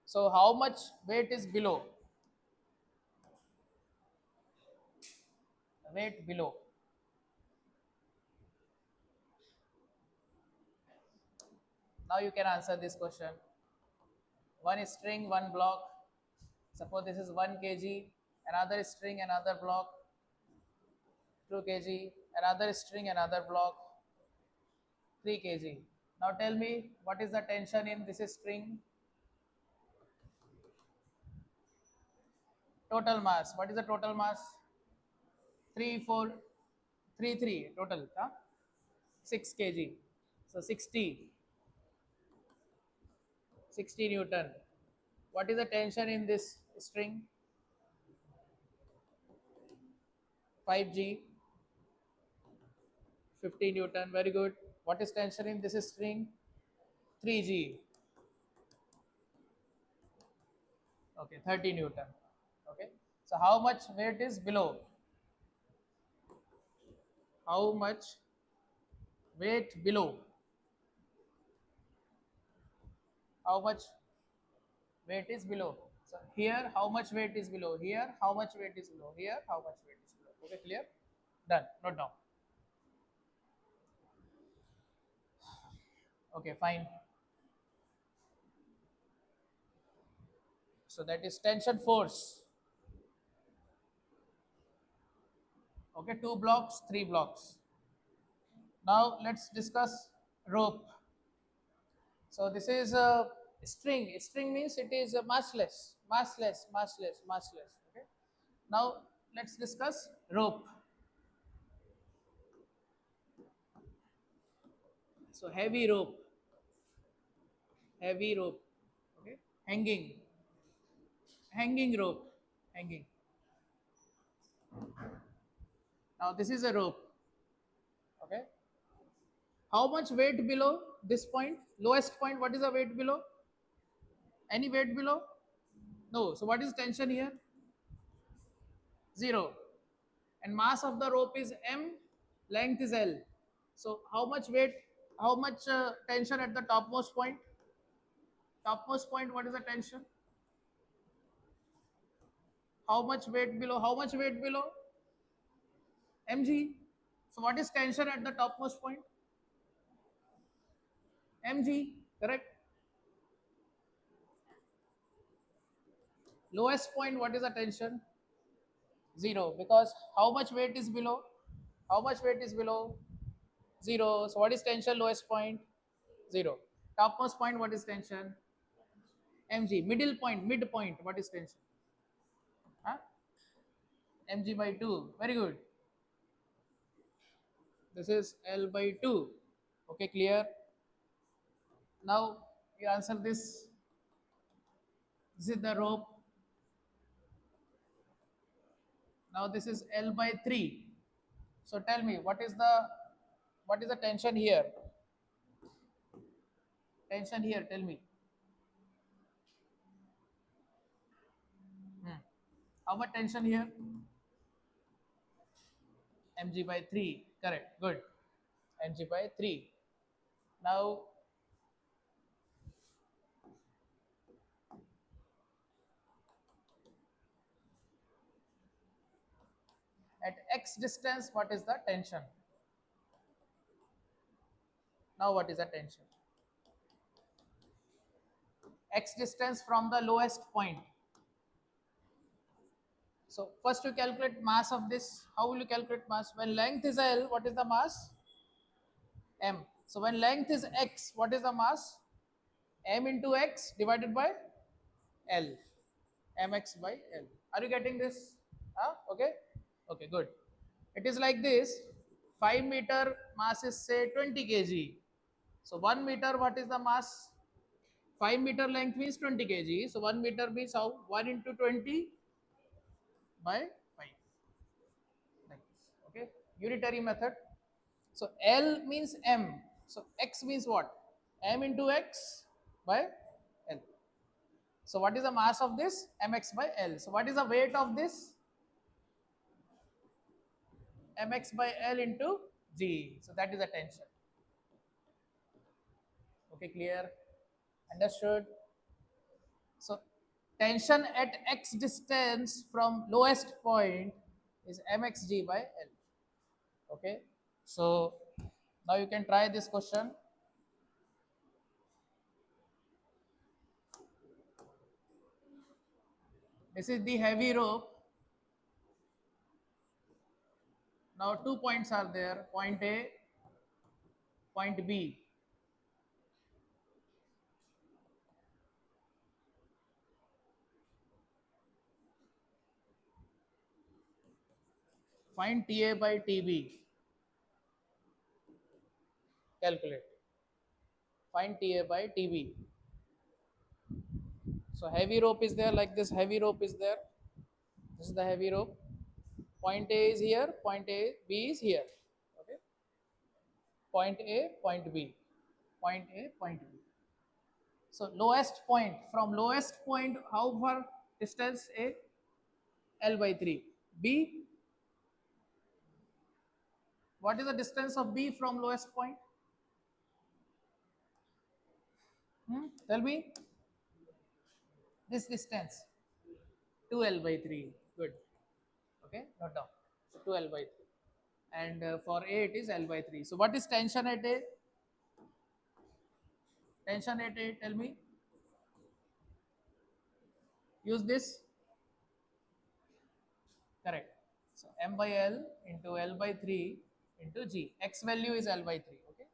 So how much weight is below? Weight below. Now you can answer this question. One string, one block. Suppose this is 1 kg. Another string, another block, 2 kg. Another string, another block, 3 kg. Now tell me what is the tension in this string? Total mass. What is the total mass? 3, 4, 3, 3 total. Huh? 6 kg. So 60 Newton. What is the tension in this string? 5G, 50 Newton. Very good. What is tension in this string? 3G. Okay, 30 Newton. Okay. So how much weight is below? How much weight below? How much weight is below? So here, how much weight is below? Here, how much weight is below? Here, how much weight is below? Okay, clear? Done. Note down. Okay, fine. So that is tension force. Okay, two blocks, three blocks. Now let's discuss rope. So this is a string. String means it is a massless, massless. Okay. Now let's discuss rope. So heavy rope. Okay, hanging rope, hanging. Now this is a rope. Okay. How much weight below this point? Lowest point. What is the weight below? Any weight below? No. So what is tension here? Zero. And mass of the rope is m, length is l. So how much weight, how much tension at the topmost point? Topmost point, what is the tension? How much weight below? How much weight below? Mg. So what is tension at the topmost point? Mg, correct? Lowest point, what is the tension? Zero, because how much weight is below? How much weight is below? Zero. So what is tension lowest point? Zero. Topmost point, what is tension? Mg. Middle point, midpoint, what is tension? Huh? Mg by 2. Very good. This is L by 2. Okay, clear? Now you answer this. This is the rope. Now this is L by 3. So tell me what is the tension here? Tension here, tell me. Hmm. How much tension here? Mg by 3. Correct. Good. Mg by 3. Now at x distance, what is the tension? Now what is the tension? X distance from the lowest point. So first you calculate mass of this. How will you calculate mass? When length is L, what is the mass? M. So when length is x, what is the mass? M into x divided by L. Mx by L. Are you getting this? Huh? Okay? Okay, good. It is like this. 5 meter mass is say 20 kg. So 1 meter, what is the mass? 5 meter length means 20 kg. So 1 meter means how? 1 into 20 by 5. unitary method. So L means M. So X means what? M into X by L. So what is the mass of this? Mx by L. So what is the weight of this? Mx by L into G. So that is the tension. Okay, clear? Understood? So tension at x distance from lowest point is mxg by L. Okay. So now you can try this question. This is the heavy rope. Now 2 points are there, point A, point B. Find TA by TB. Calculate. Find TA by TB. So heavy rope is there, like this heavy rope is there. This is the heavy rope. Point A is here, point A, B is here. Okay. Point A, point B. Point A, point B. So lowest point, from lowest point, how far distance A? L by 3. B, what is the distance of B from lowest point? Tell me. This distance, 2L by 3. Good. Okay, note down. So 2L by 3. And for A it is L by 3. So what is tension at A? Tension at A, tell me. Use this. Correct. So M by L into L by 3 into G. X value is L by 3. Okay.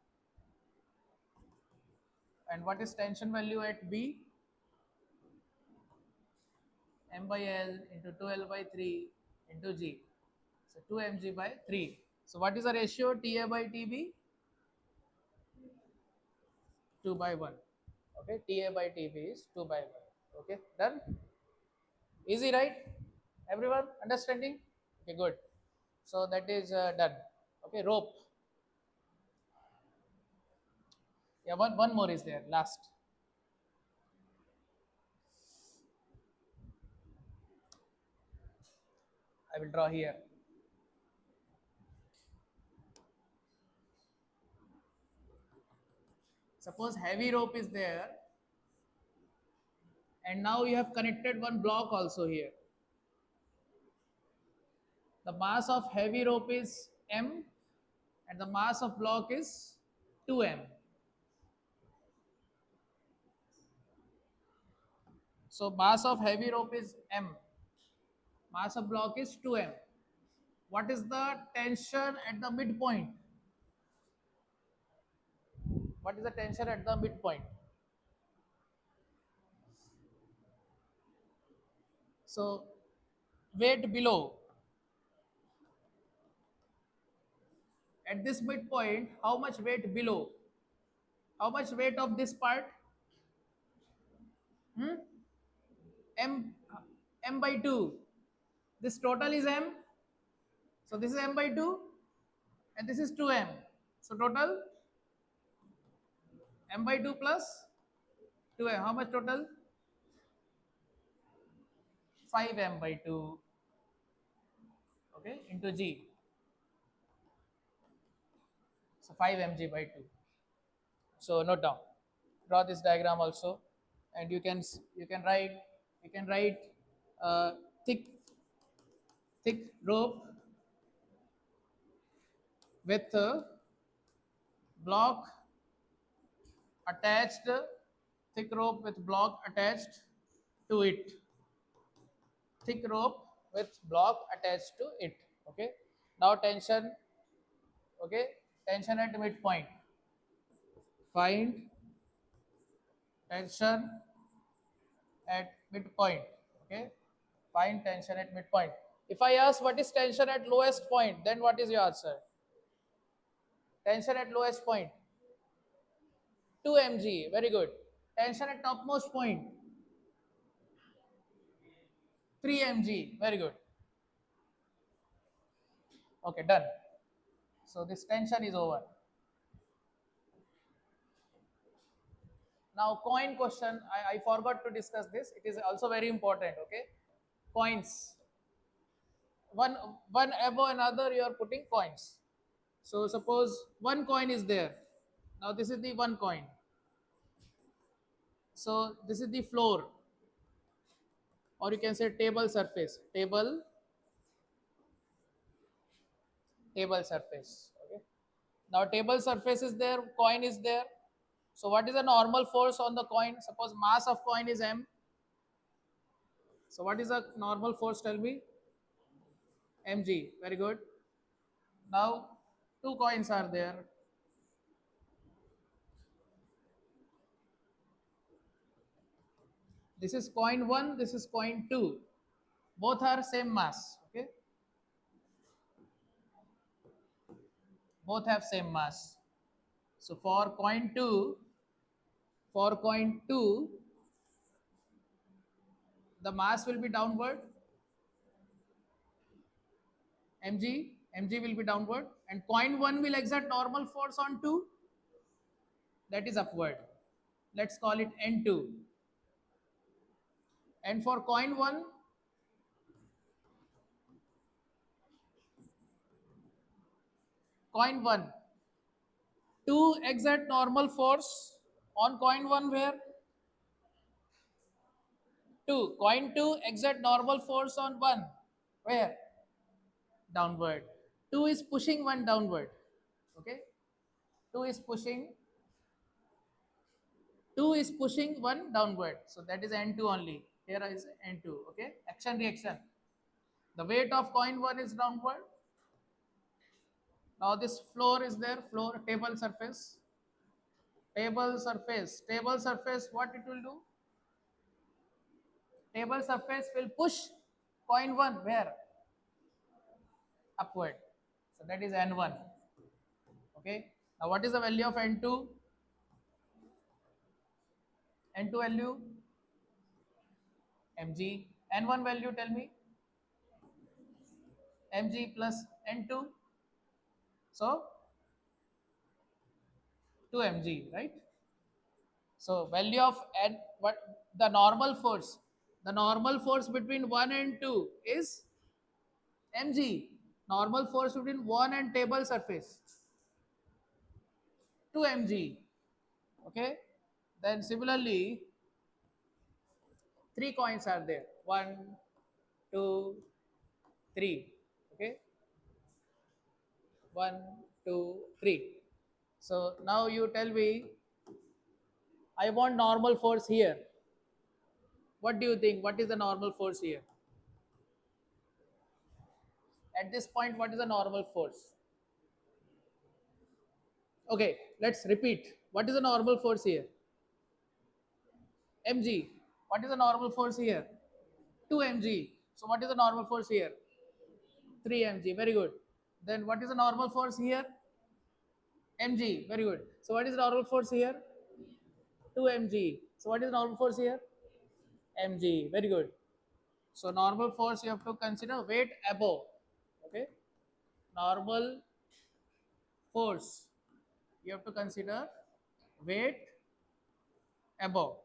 And what is tension value at B? M by L into 2L by 3 into G. So 2mg by 3. So what is the ratio TA by TB? 2 by 1. Okay, TA by TB is 2 by 1. Okay, done? Easy, right? Everyone understanding? Okay, good. So that is done. Okay, rope. Yeah, one more is there, last. I will draw here. Suppose heavy rope is there, and now you have connected one block also here. The mass of heavy rope is M and the mass of block is 2m. So mass of heavy rope is m, mass of block is 2m. What is the tension at the midpoint? What is the tension at the midpoint? So weight below. At this midpoint, how much weight below? How much weight of this part? Hmm? M, m by 2. This total is m. So this is m by 2 and this is 2m. So total m by 2 plus 2m. How much total? 5m by 2. Okay, into G. So 5 mg by 2. So note down. Draw this diagram also, and you can write uh, thick thick rope with block attached, thick rope with block attached to it, thick rope with block attached to it. Okay. Now tension. Okay, tension at midpoint. Find tension at midpoint. Okay, find tension at midpoint. If I ask what is tension at lowest point, then what is your answer? Tension at lowest point, 2 mg. Very good. Tension at topmost point, 3 mg. Very good. Okay, done. So this tension is over. Now coin question, I forgot to discuss this. It is also very important. Okay, coins. One one above another, you are putting coins. So suppose one coin is there. Now this is the one coin. So this is the floor, or you can say table surface. Table surface. Okay. Now table surface is there, coin is there. So what is the normal force on the coin? Suppose mass of coin is m. So what is the normal force? Tell me. Mg. Very good. Now two coins are there. This is coin 1, this is coin 2. Both are same mass. Okay. Both have same mass. So for coin 2, the mass will be downward. Mg will be downward, and coin 1 will exert normal force on 2, that is upward. Let's call it N2. And for coin 1, 2 exert normal force on coin 1 where? 2. Coin 2 exert normal force on 1 where? Downward. 2 is pushing 1 downward. Okay? 2 is pushing 2 is pushing 1 downward. So that is N2 only. Here is N2. Okay? Action reaction. The weight of coin 1 is downward. Now this floor is there, floor, table surface. Table surface, what it will do? Table surface will push coin 1 where? Upward. So that is N1. Okay. Now what is the value of N2? N2 value? Mg. N1 value, tell me. Mg plus N2. So 2 Mg, right? So value of N, what the normal force? The normal force between 1 and 2 is Mg. Normal force between 1 and table surface 2 Mg. Okay. Then similarly, three coins are there. 1, 2, 3. Okay. 1, 2, 3. So now you tell me, I want normal force here. What do you think? What is the normal force here? At this point, what is the normal force? Okay, let's repeat. What is the normal force here? Mg. What is the normal force here? 2 mg. So what is the normal force here? 3 mg. Very good. Then what is the normal force here? Mg. Very good. So what is the normal force here? 2 mg. So what is the normal force here? Mg. Very good. So normal force you have to consider weight above. Okay. Normal force you have to consider weight above.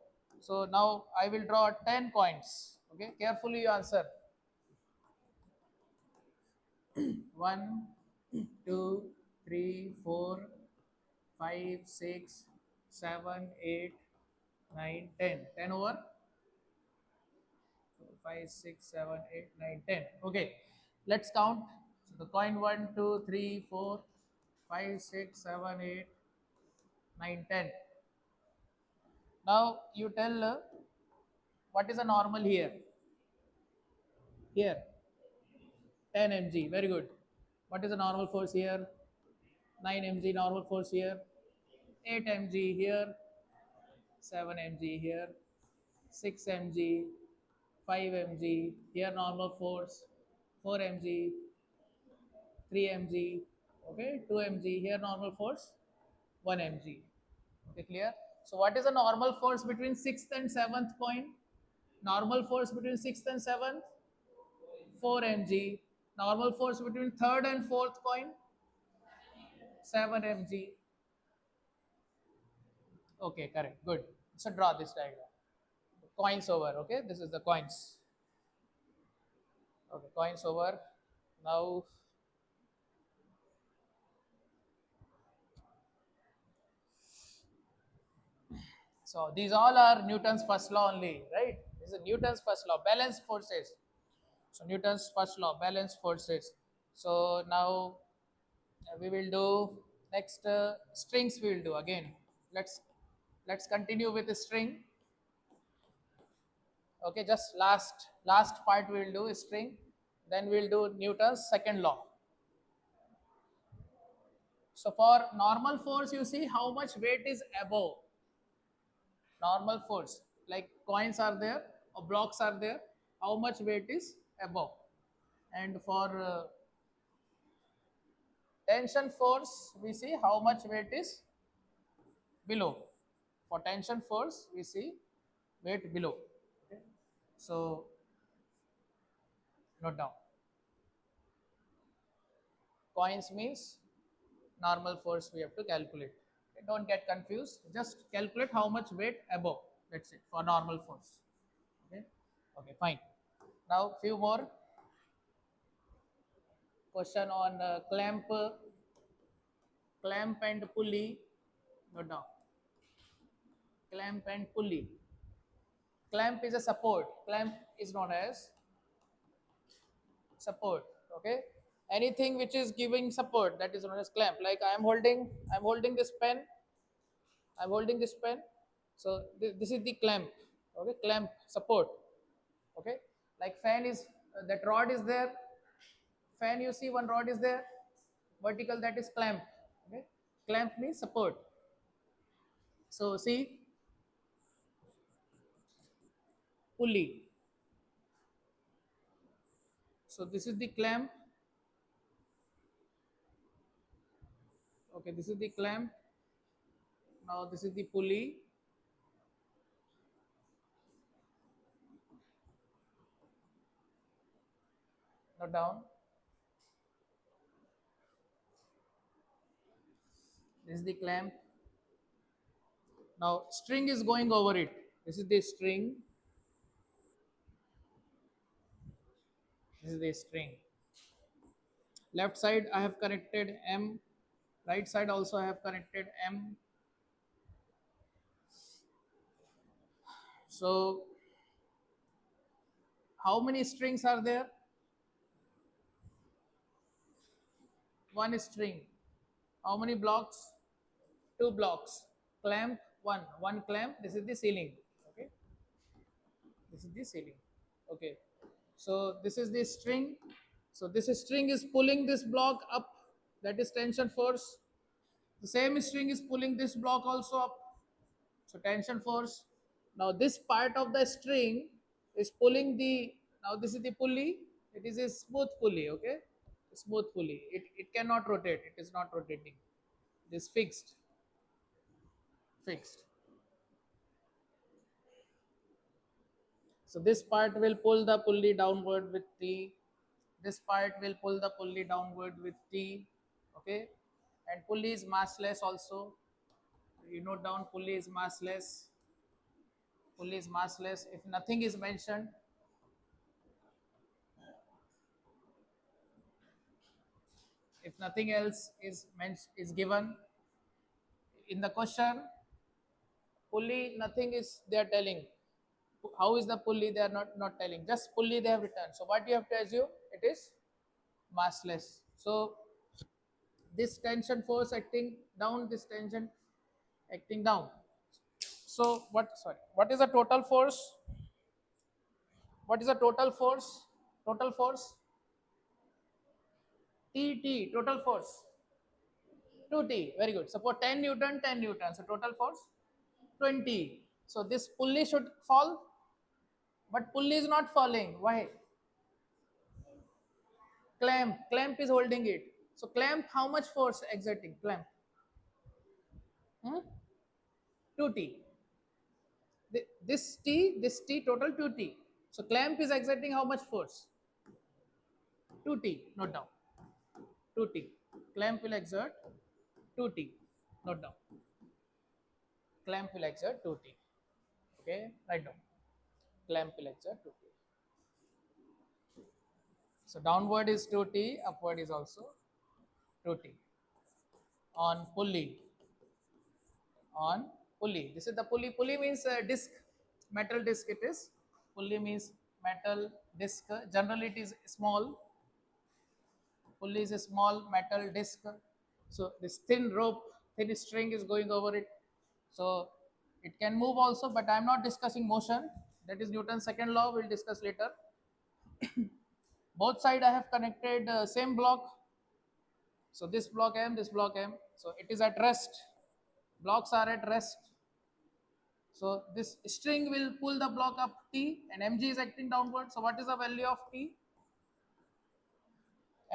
So now I will draw 10 coins. Okay. Carefully you answer. 1, 2, 3, 4, 5, 6, 7, 8, 9, 10. 10 over 5, 6, 7, 8, 9, 10. Okay, let's count. So the coin 1, 2, 3, 4, 5, 6, 7, 8, 9, 10. Now you tell what is the normal here? Here, 10 mg. Very good. What is the normal force here? 9 mg normal force here. 8 mg here. 7 mg here. 6 mg. 5 mg. Here normal force. 4 mg. 3 mg. Okay, 2 mg. Here normal force. 1 mg. Okay, clear? So what is the normal force between 6th and 7th coin? Normal force between 6th and 7th? 4 mg. Normal force between 3rd and 4th coin? 7 mg. Okay, correct. Good. So draw this diagram. Coins over. Okay, this is the coins. Okay, coins over. Now, so these all are Newton's first law only, right? This is Newton's first law, balance forces. So Newton's first law, balance forces. So now we will do next strings. We will do again. Let's continue with the string. Okay, just last part we will do is string. Then we will do Newton's second law. So for normal force, you see how much weight is above normal force. Like coins are there or blocks are there, how much weight is above. And for tension force, we see how much weight is below. For tension force, we see weight below. Okay. So note down. Coins means normal force we have to calculate. Okay, don't get confused. Just calculate how much weight above. That's it for normal force. Okay. Okay. Fine. Now few more question on clamp and pulley. Note down. Clamp and pulley. Clamp is a support. Clamp is known as support. Okay. Anything which is giving support, that is known as clamp. Like I'm holding this pen. I'm holding this pen. So this is the clamp. Okay, clamp support. Okay, like fan is that rod is there. Fan, you see one rod is there. Vertical, that is clamp. Okay, clamp means support. So see, pulley. So this is the clamp. Okay, this is the clamp. Now this is the pulley. Note down. This is the clamp. Now string is going over it. This is the string. This is the string. Left side I have connected M. Right side also I have connected M. So how many strings are there? One string. How many blocks? Two blocks. Clamp, one clamp. This is the ceiling. Okay, this is the ceiling. Okay, so this is the string. So this string is pulling this block up, that is tension force. The same string is pulling this block also up, so tension force. Now this part of the string is pulling the, now this is the pulley. It is a smooth pulley. Okay, smooth pulley. It cannot rotate. It is not rotating. It is fixed. Fixed. So this part will pull the pulley downward with T. This part will pull the pulley downward with T. Okay, and pulley is massless also. You note down, pulley is massless. Pulley is massless. If nothing is mentioned, if nothing else is given in the question, pulley nothing is they are telling. How is the pulley? They are not telling. Just pulley they have written. So what you have to assume? It is massless. So this tension force acting down, this tension acting down. So what? Sorry, what is the total force? What is the total force? Total force. T total force. 2T. Very good. So for 10 Newton, 10 Newton. So total force 20. So this pulley should fall, but pulley is not falling. Why? Clamp is holding it. So clamp, how much force exerting? Clamp. 2T. This T total 2T. So clamp is exerting how much force? 2T. Note down. 2T. Clamp will exert 2T. Note down. Clamp will exert 2T. Okay, write down. Clamp will exert 2T. So downward is 2T, upward is also 2T. On pulley, on pulley. This is the pulley. Pulley means disc, metal disc it is. Pulley means metal disc. Generally it is small. Pulley is a small metal disc. So this thin rope, thin string is going over it. So it can move also, but I am not discussing motion. That is Newton's second law. We'll discuss later. Both side I have connected same block. So this block M, this block M. So it is at rest. Blocks are at rest. So this string will pull the block up T and mg is acting downward. So what is the value of T?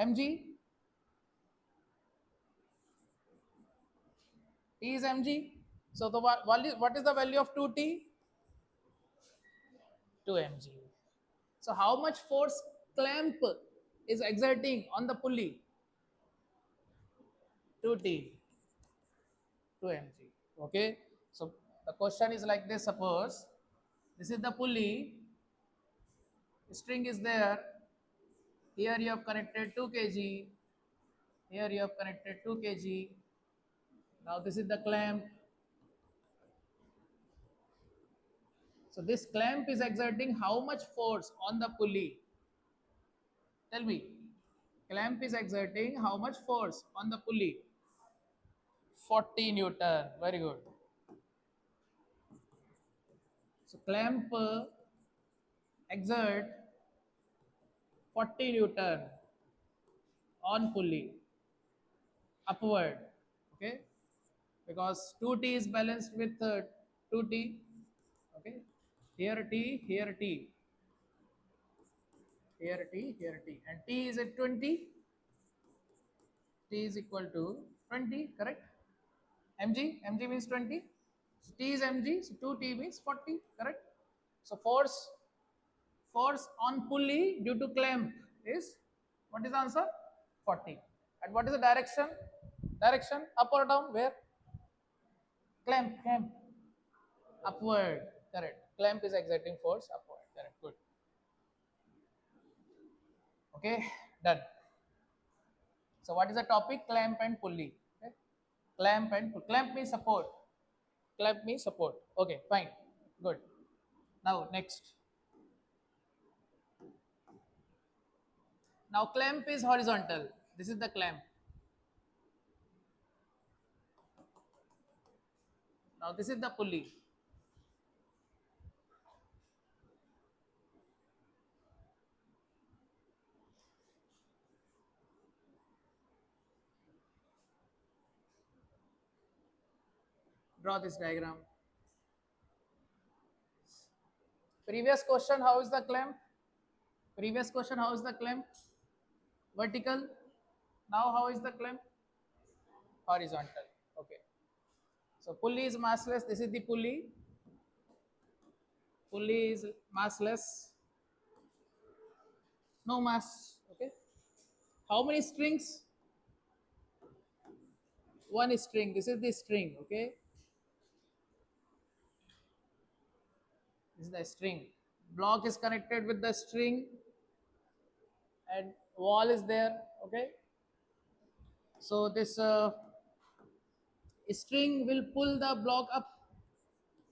Mg. T is mg. So the value, what is the value of 2T? 2 mg. So how much force clamp is exerting on the pulley? 2T. 2 mg. Okay. So the question is like this: suppose this is the pulley, string is there. Here you have connected 2 kg. Here you have connected 2 kg. Now this is the clamp. So this clamp is exerting how much force on the pulley? Tell me. Clamp is exerting how much force on the pulley? 40 Newton. Very good. So clamp exert 40 Newton on pulley upward. Okay. Because 2T is balanced with 2T. Okay. Here T, here T. Here T, here T. And T is at 20. T is equal to 20, correct? Mg means 20. So T is mg, so 2T means 40, correct? So force on pulley due to clamp is, what is the answer? 40. And what is the direction? Direction up or down? Where? Clamp, upward, correct. Clamp is exerting force upward, correct, good. Okay, done. So what is the topic? Clamp and pulley. Okay? Clamp means support. Clamp means support. Okay, fine, good. Now next. Now clamp is horizontal. This is the clamp. Now this is the pulley. Draw this diagram. Previous question, how is the clamp? Previous question, how is the clamp? Vertical. Now how is the clamp? Horizontal. Okay. So pulley is massless. This is the pulley. Pulley is massless. No mass. Okay. How many strings? One string. This is the string. Okay. This is the string. Block is connected with the string and wall is there. Okay. So this string will pull the block up.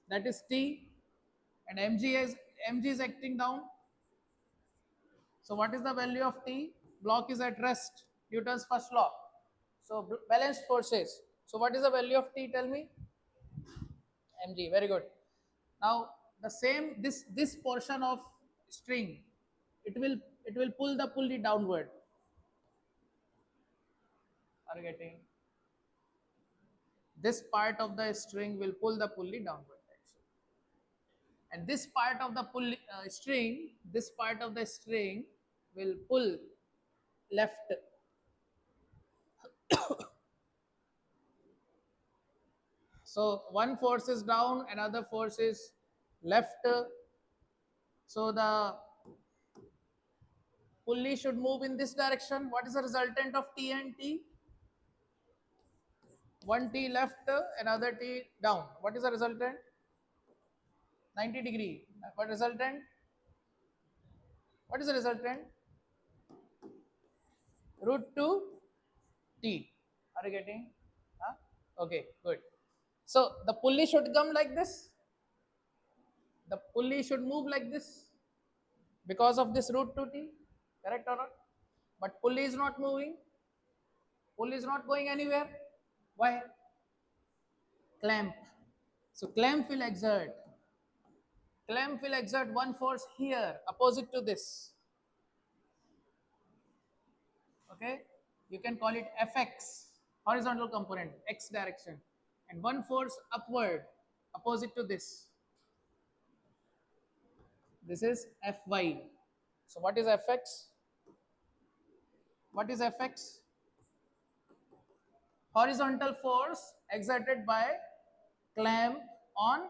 That is T. And mg is acting down. So what is the value of T? Block is at rest. Newton's first law. So balanced forces. So what is the value of T? Tell me. Mg. Very good. Now the same this portion of string, it will pull the pulley downward. Are you getting? This part of the string will pull the pulley downward. And this part of the pulley string, this part of the string will pull left. So one force is down, another force is left. So the pulley should move in this direction. What is the resultant of T and T? One T left, another T down. What is the resultant? 90 degree. What resultant? What is the resultant? Root 2 T. Are you getting? Huh? Okay, good. So the pulley should come like this. The pulley should move like this because of this root 2T. Correct or not? But pulley is not moving. Pulley is not going anywhere. Why? Clamp. So clamp will exert one force here opposite to this. Okay, you can call it Fx, horizontal component, x direction, and one force upward opposite to this. This is Fy. So what is Fx? What is Fx? Horizontal force exerted by clamp on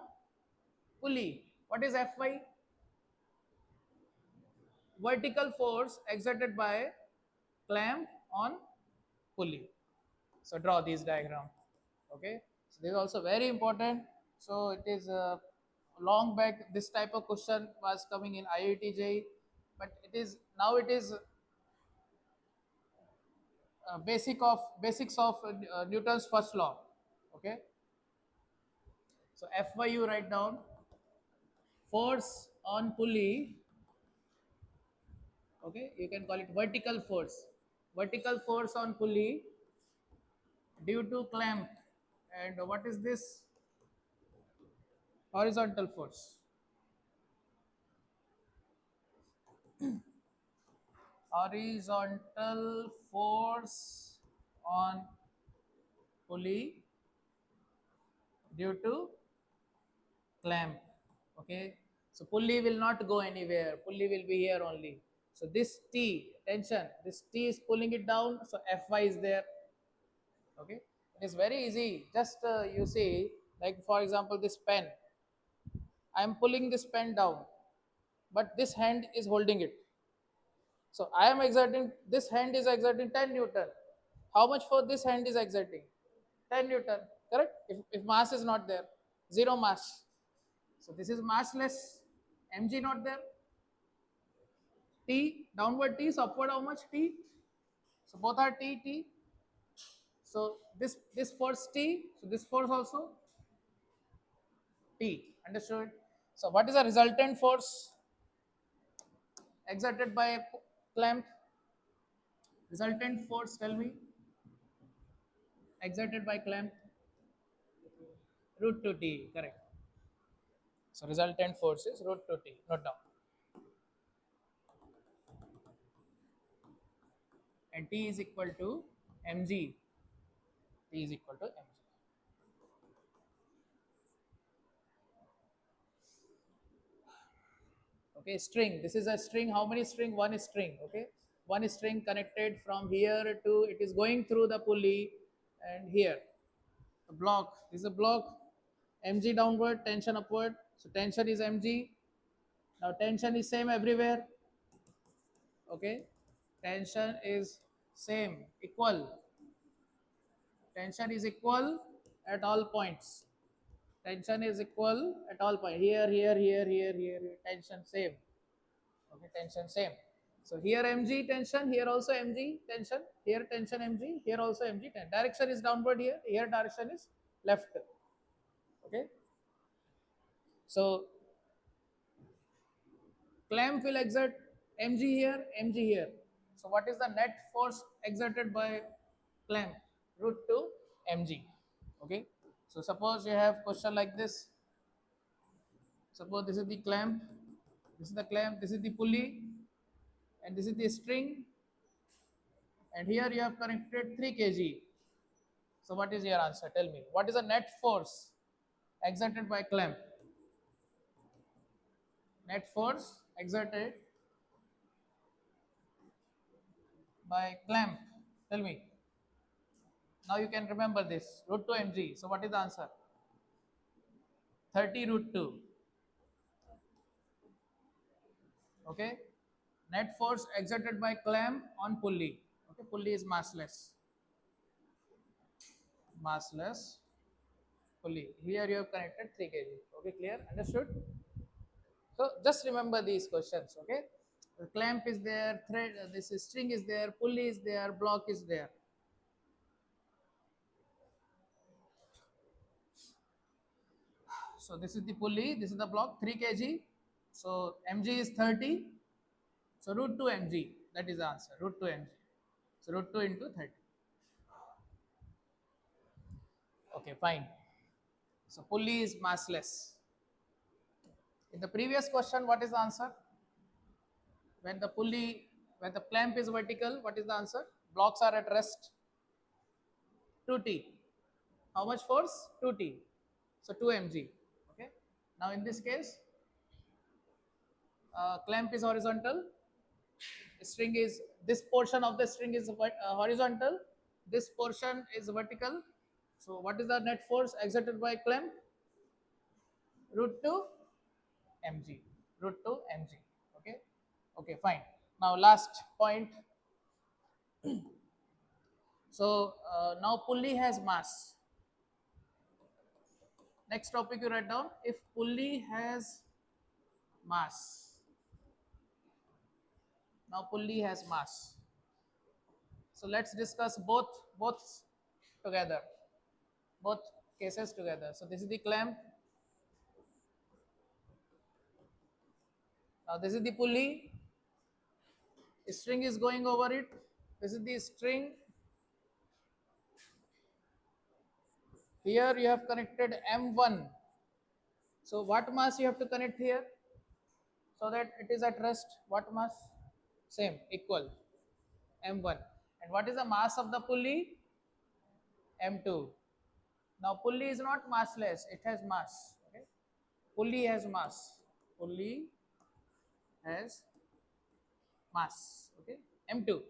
pulley. What is Fy? Vertical force exerted by clamp on pulley. So draw these diagram. Okay. So this is also very important. So it is long back. This type of question was coming in IIT JEE, but it is basics of Newton's first law. Okay. So Fy you write down, force on pulley. Okay, you can call it vertical force. Vertical force on pulley due to clamp. And what is this? Horizontal force. Horizontal force on pulley due to clamp. Okay, so pulley will not go anywhere. Pulley will be here only. So this T tension, this T is pulling it down. So Fy is there. Okay, it is very easy. Just you see, like for example, this pen. I am pulling this pen down, but this hand is holding it. So I am exerting, this hand is exerting 10 Newton. How much for this hand is exerting? 10 Newton, correct? If mass is not there, zero mass. So this is massless, mg not there. T, downward T, so upward how much T? So both are T, T. So this force T, so this force also T, understood? So what is the resultant force exerted by a clamp? Resultant force, tell me, exerted by clamp, root 2T, correct. So resultant force is root 2T, note down. And T is equal to mg. T is equal to mg. Okay, string. This is a string. How many string? One string. Okay, one string connected from here to, it is going through the pulley and here. The block. This is a block. Mg downward, tension upward. So tension is mg. Now tension is same everywhere. Okay, tension is same, equal. Tension is equal at all points. Tension is equal at all points. Here. Tension same. Okay, tension same. So here mg tension, here also mg tension, here tension mg, here also mg tension. Direction is downward here, here direction is left. Okay. So clamp will exert mg here, mg here. So what is the net force exerted by clamp? Root 2 mg. Okay. So suppose you have question like this. Suppose this is the clamp, this is the clamp, this is the pulley, and this is the string, and here you have connected 3 kg. So what is your answer? Tell me. What is the net force exerted by clamp? Net force exerted by clamp. Tell me. Now you can remember this. Root 2 mg. So what is the answer? 30 root 2. Okay. Net force exerted by clamp on pulley. Okay. Pulley is massless. massless pulley. Here you have connected 3 kg. Okay, clear? Understood? So just remember these questions. Okay, the clamp is there, thread, this is string is there, pulley is there, block is there. So this is the pulley, this is the block, 3 kg. So mg is 30. So root 2 mg, that is the answer, root 2 mg. So root 2 into 30. Okay, fine. So pulley is massless. In the previous question, what is the answer? When the pulley, when the clamp is vertical, what is the answer? Blocks are at rest. 2T. How much force? 2T. So 2 mg. Okay. Now in this case, clamp is horizontal. String is, this portion of the string is horizontal. This portion is vertical. So what is the net force exerted by clamp? Root 2 mg. Root 2 mg. Okay. Okay, fine. Now last point. So now pulley has mass. Next topic you write down. If pulley has mass, now pulley has mass. So let's discuss both together, both cases together. So this is the clamp. Now this is the pulley. String is going over it. This is the string. Here you have connected M1. So what mass you have to connect here so that it is at rest? What mass? Same, equal, M1. And what is the mass of the pulley? M2. Now pulley is not massless, it has mass. Okay? Pulley has mass. Pulley has mass. Okay? M2.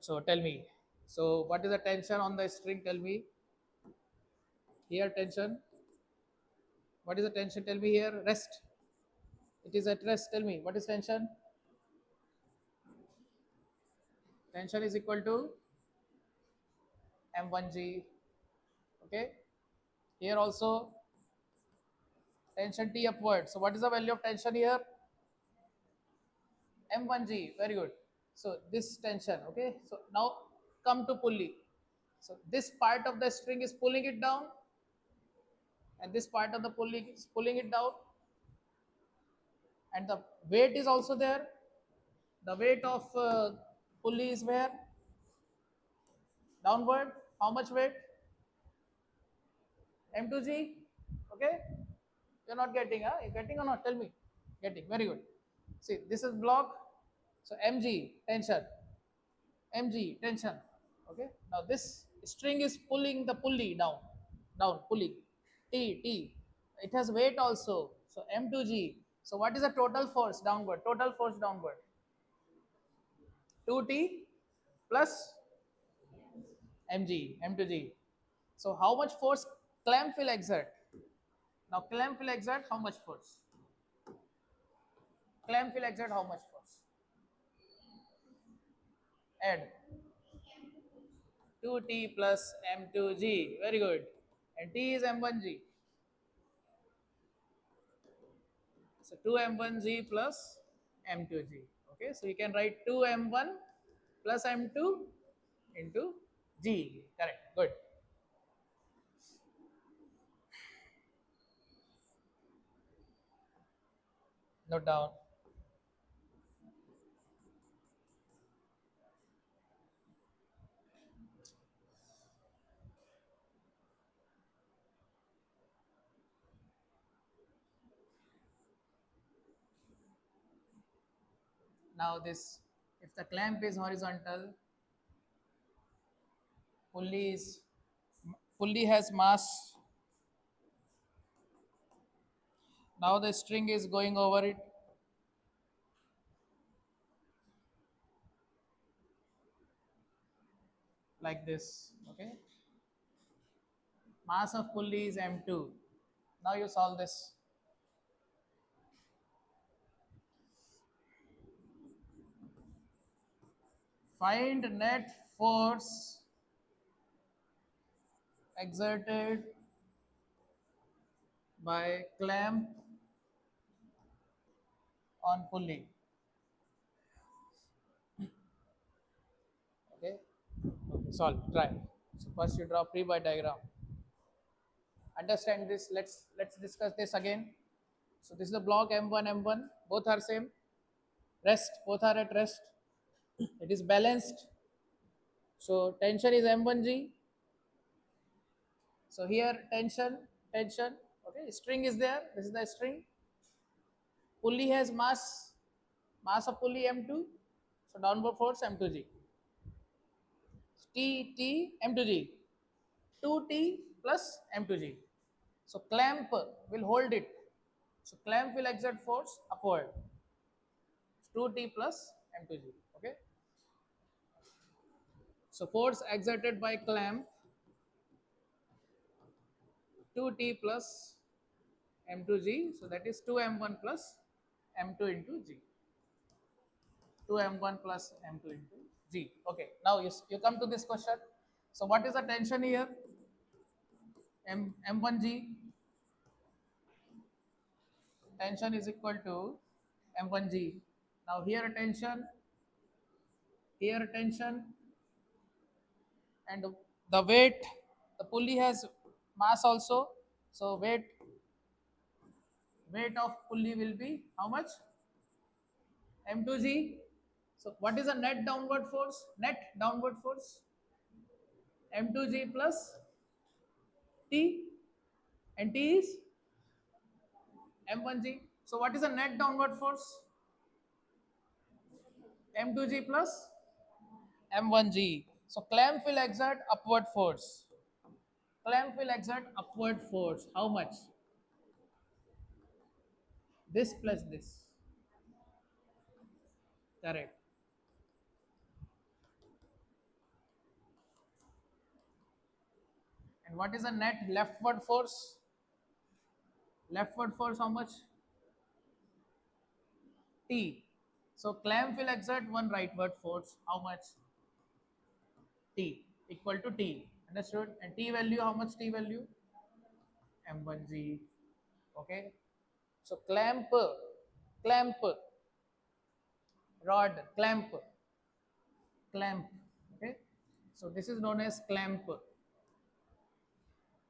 So tell me. So what is the tension on the string? Tell me. Here tension. What is the tension? Tell me here. Rest. It is at rest. Tell me. What is tension? Tension is equal to M1G. Okay. Here also tension T upward. So what is the value of tension here? M1G. Very good. So this tension. Okay. So now come to pulley. So this part of the string is pulling it down, and this part of the pulley is pulling it down, and the weight is also there. The weight of pulley is where? Downward. How much weight? M2G. Okay. You're not getting, huh? You're getting or not? Tell me. Getting. Very good. See, this is block. So mg tension. Mg tension. Okay. Now this string is pulling the pulley down. Down. Pulling. T. It has weight also. So M2G. So what is the total force downward? Total force downward. 2T plus mg. M2G. So how much force clamp will exert? Now clamp will exert how much force? Clamp will exert how much force? Add 2T plus M2G. Very good. And T is M1G. So 2M1G plus M2G. Okay, so you can write 2M1 plus M2 into G. Correct. Good. Note down. Now this, if the clamp is horizontal, pulley is, pulley has mass. Now the string is going over it like this. Okay. Mass of pulley is M2. Now you solve this. Find net force exerted by clamp on pulley. Okay. Okay. Solve. Try. So first you draw pre-by diagram. Understand this. Let's discuss this again. So this is the block M1 M1. Both are same. Rest. Both are at rest. It is balanced. So tension is M1G. So here tension. Okay. String is there. This is the string. Pulley has mass of pulley M2. So downward force M2G. T M2G. 2T plus M2G. So clamp will hold it. So clamp will exert force upward. 2T plus M2G. Okay. So force exerted by clamp 2T plus M2G. So that is 2M1 plus M2 into G. 2M1 plus M2 into G. Okay. Now you come to this question. So what is the tension here? M1G tension is equal to M1G. Now here tension, and the weight, the pulley has mass also. So weight of pulley will be how much? M2G. So what is the net downward force? Net downward force M2G plus T, and T is M1G. So what is the net downward force? M2G plus M1G. So clamp will exert upward force. Clamp will exert upward force. How much? This plus this. Correct. And what is the net leftward force? Leftward force how much? T. So clamp will exert one rightward force. How much? T equal to T. Understood? And T value, how much T value? M1G. Okay. So clamp, rod, clamp. Okay. So this is known as clamp.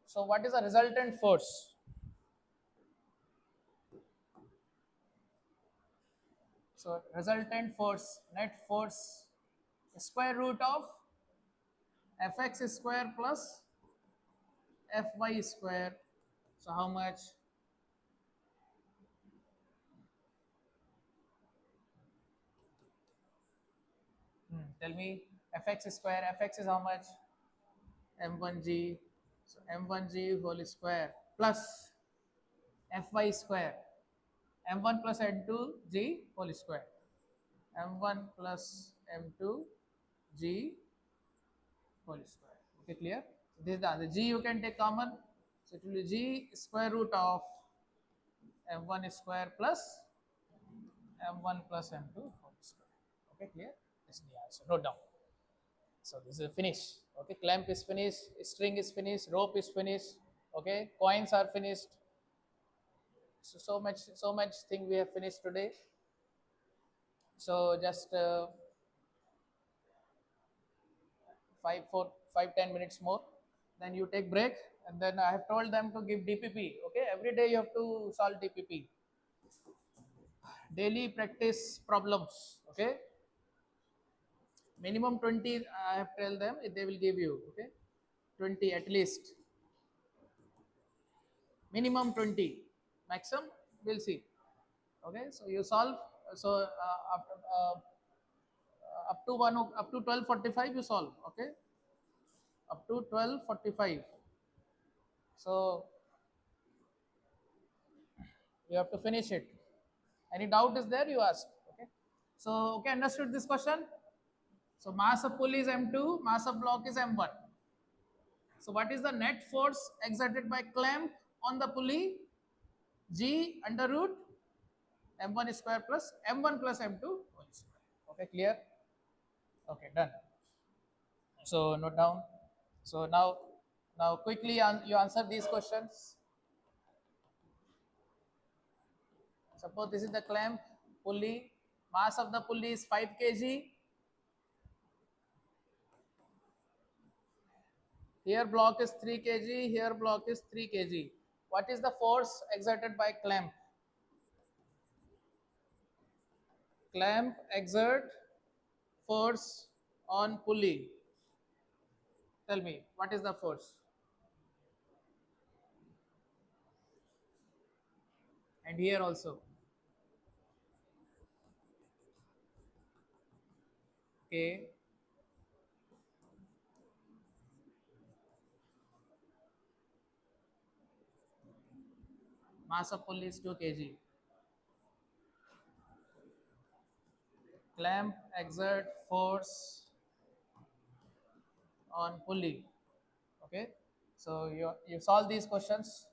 So what is the resultant force? So resultant force, net force, square root of fx square plus fy square. So how much? Tell me, fx square. Fx is how much? M1G. So M1G whole square plus fy square. M1 plus M2G whole square. M1 plus M2G whole square. Okay, clear? So this is the other. G you can take common. So it will be G square root of M1 square plus M1 plus M2 whole square. Okay, clear? This is the answer. Note down. So this is finish. Okay, clamp is finished, string is finished, rope is finished. Okay, coins are finished. So much thing we have finished today. So just 5 10 minutes more. Then you take break, and then I have told them to give DPP. Okay, every day you have to solve DPP. Daily practice problems. Okay, minimum 20. I have told them they will give you. Okay, 20 at least. Minimum 20. Maximum we'll see. Okay, so you solve. So up to 12:45 you solve. Okay, up to 12:45. So you have to finish it. Any doubt is there, you ask. Okay, so okay, understood this question. So mass of pulley is M2, mass of block is M1. So what is the net force exerted by clamp on the pulley? G under root M1 square plus M1 plus M2 whole square. Okay, clear? Okay, done. So note down. So now Now quickly you answer these questions. Suppose this is the clamp pulley. Mass of the pulley is 5 kg. Here block is 3 kg. Here block is 3 kg. What is the force exerted by clamp? Clamp exert force on pulley. Tell me, what is the force? And here also. Okay. Mass of pulley is 2 kg. Clamp exert force on pulley. Okay. So you solve these questions.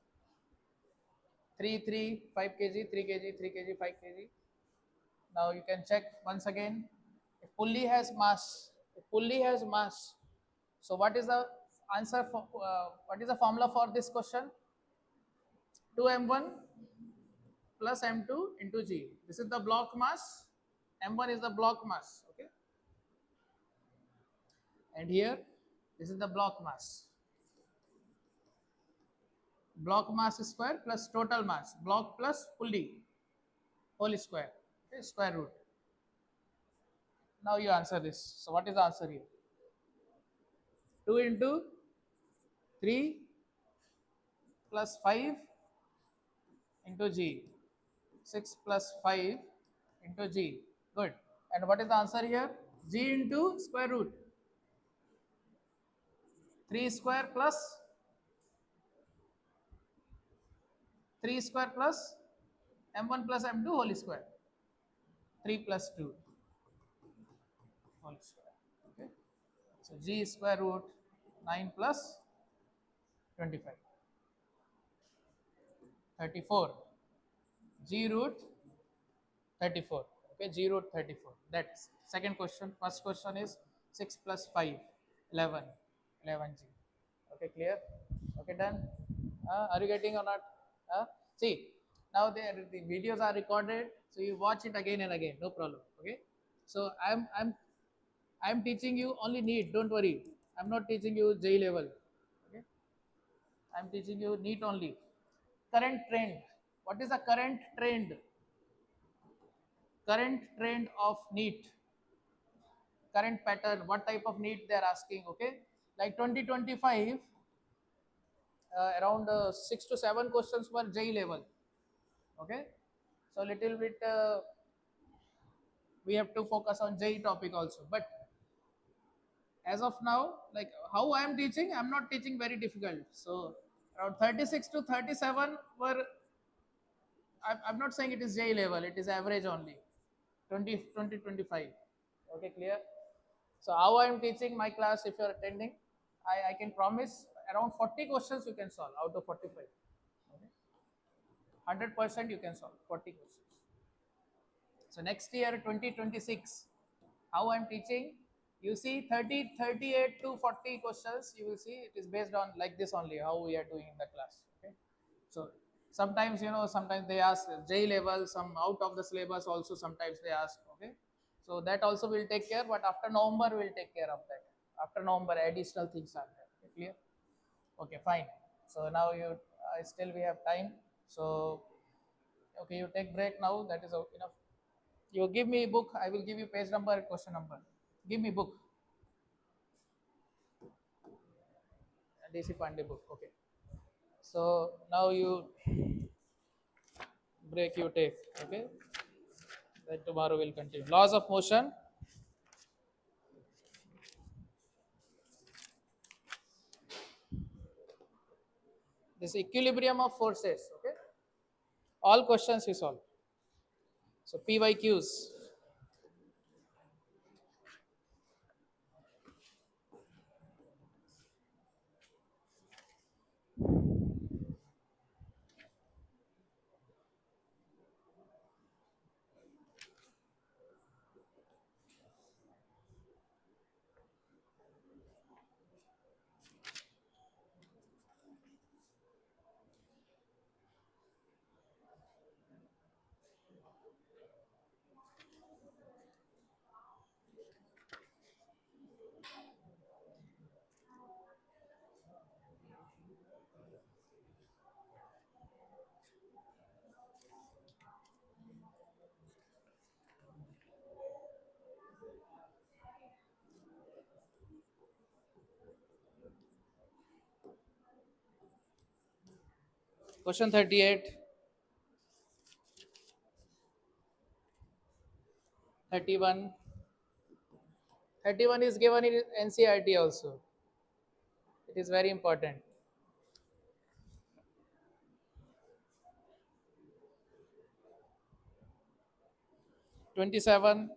3, 3, 5 kg, 3 kg, 3 kg, 5 kg. Now you can check once again. If pulley has mass, if pulley has mass, so what is the answer for, what is the formula for this question? 2m1 plus m2 into g. This is the block mass. M1 is the block mass. Okay. And here, this is the block mass. Block mass square plus total mass. Block plus pulley whole square. Okay, square root. Now you answer this. So what is the answer here? 2 into 3 plus 5 into g. 6 plus 5 into g. Good. And what is the answer here? G into square root. 3 square plus 3 square plus m1 plus m2 whole square. 3 plus 2 whole square. Okay. So g square root 9 plus 25. 34. G root 34. Okay, g root 34. That's second question. First question is 6 plus 5, 11. 11g. Okay, clear? Okay, done? Are you getting or not? See, now the videos are recorded, so you watch it again and again, no problem. Okay, so I'm teaching you only NEET, don't worry. I'm not teaching you J level. Okay, I'm teaching you NEET only. Current trend. What is the current trend? Current trend of NEET. Current pattern. What type of NEET they are asking? Okay, like 2025, around 6 to 7 questions were J level. Okay, so little bit we have to focus on J topic also. But as of now, like how I am teaching, I'm not teaching very difficult. So around 36 to 37 were, I'm not saying it is J level, it is average only. 20 25. Okay, clear? So how I am teaching my class, if you are attending, I can promise around 40 questions you can solve out of 45. Okay? 100% you can solve 40 questions. So next year 2026, how I'm teaching, you see 38 to 40 questions, you will see it is based on like this only, how we are doing in the class. Okay. So sometimes, sometimes they ask J level, some out of the syllabus also sometimes they ask. Okay. So that also will take care, but after November we'll take care of that. After November, additional things are there. Okay, clear? Okay, fine. So now still we have time. So okay, you take break now. That is enough. You give me book. I will give you page number and question number. Give me book. DC Pandey book. Okay. So now you break. You take. Okay. Then tomorrow we'll continue. Laws of motion. This equilibrium of forces. Okay. All questions you solve. So PYQs. Question 38, 31. 31 is given in NCRT also. It is very important. 27,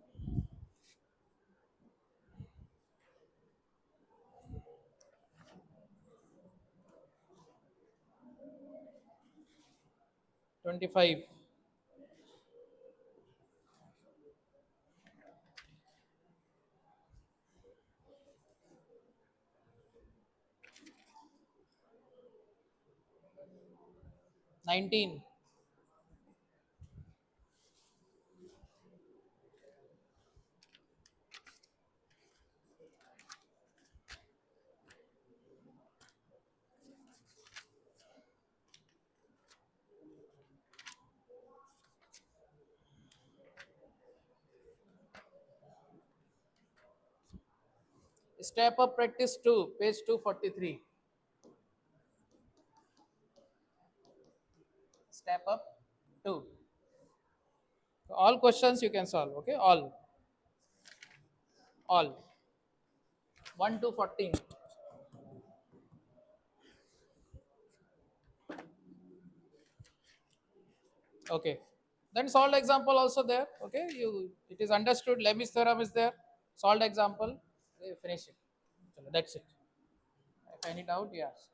25, 19. Step up practice 2, page 243. Step up 2. So all questions you can solve, okay? All. 1 to 14. Okay. Then solved example also there, okay? It is understood. Lemis theorem is there. Solved example. Finish it. Chalo, that's it. If any doubt, yes.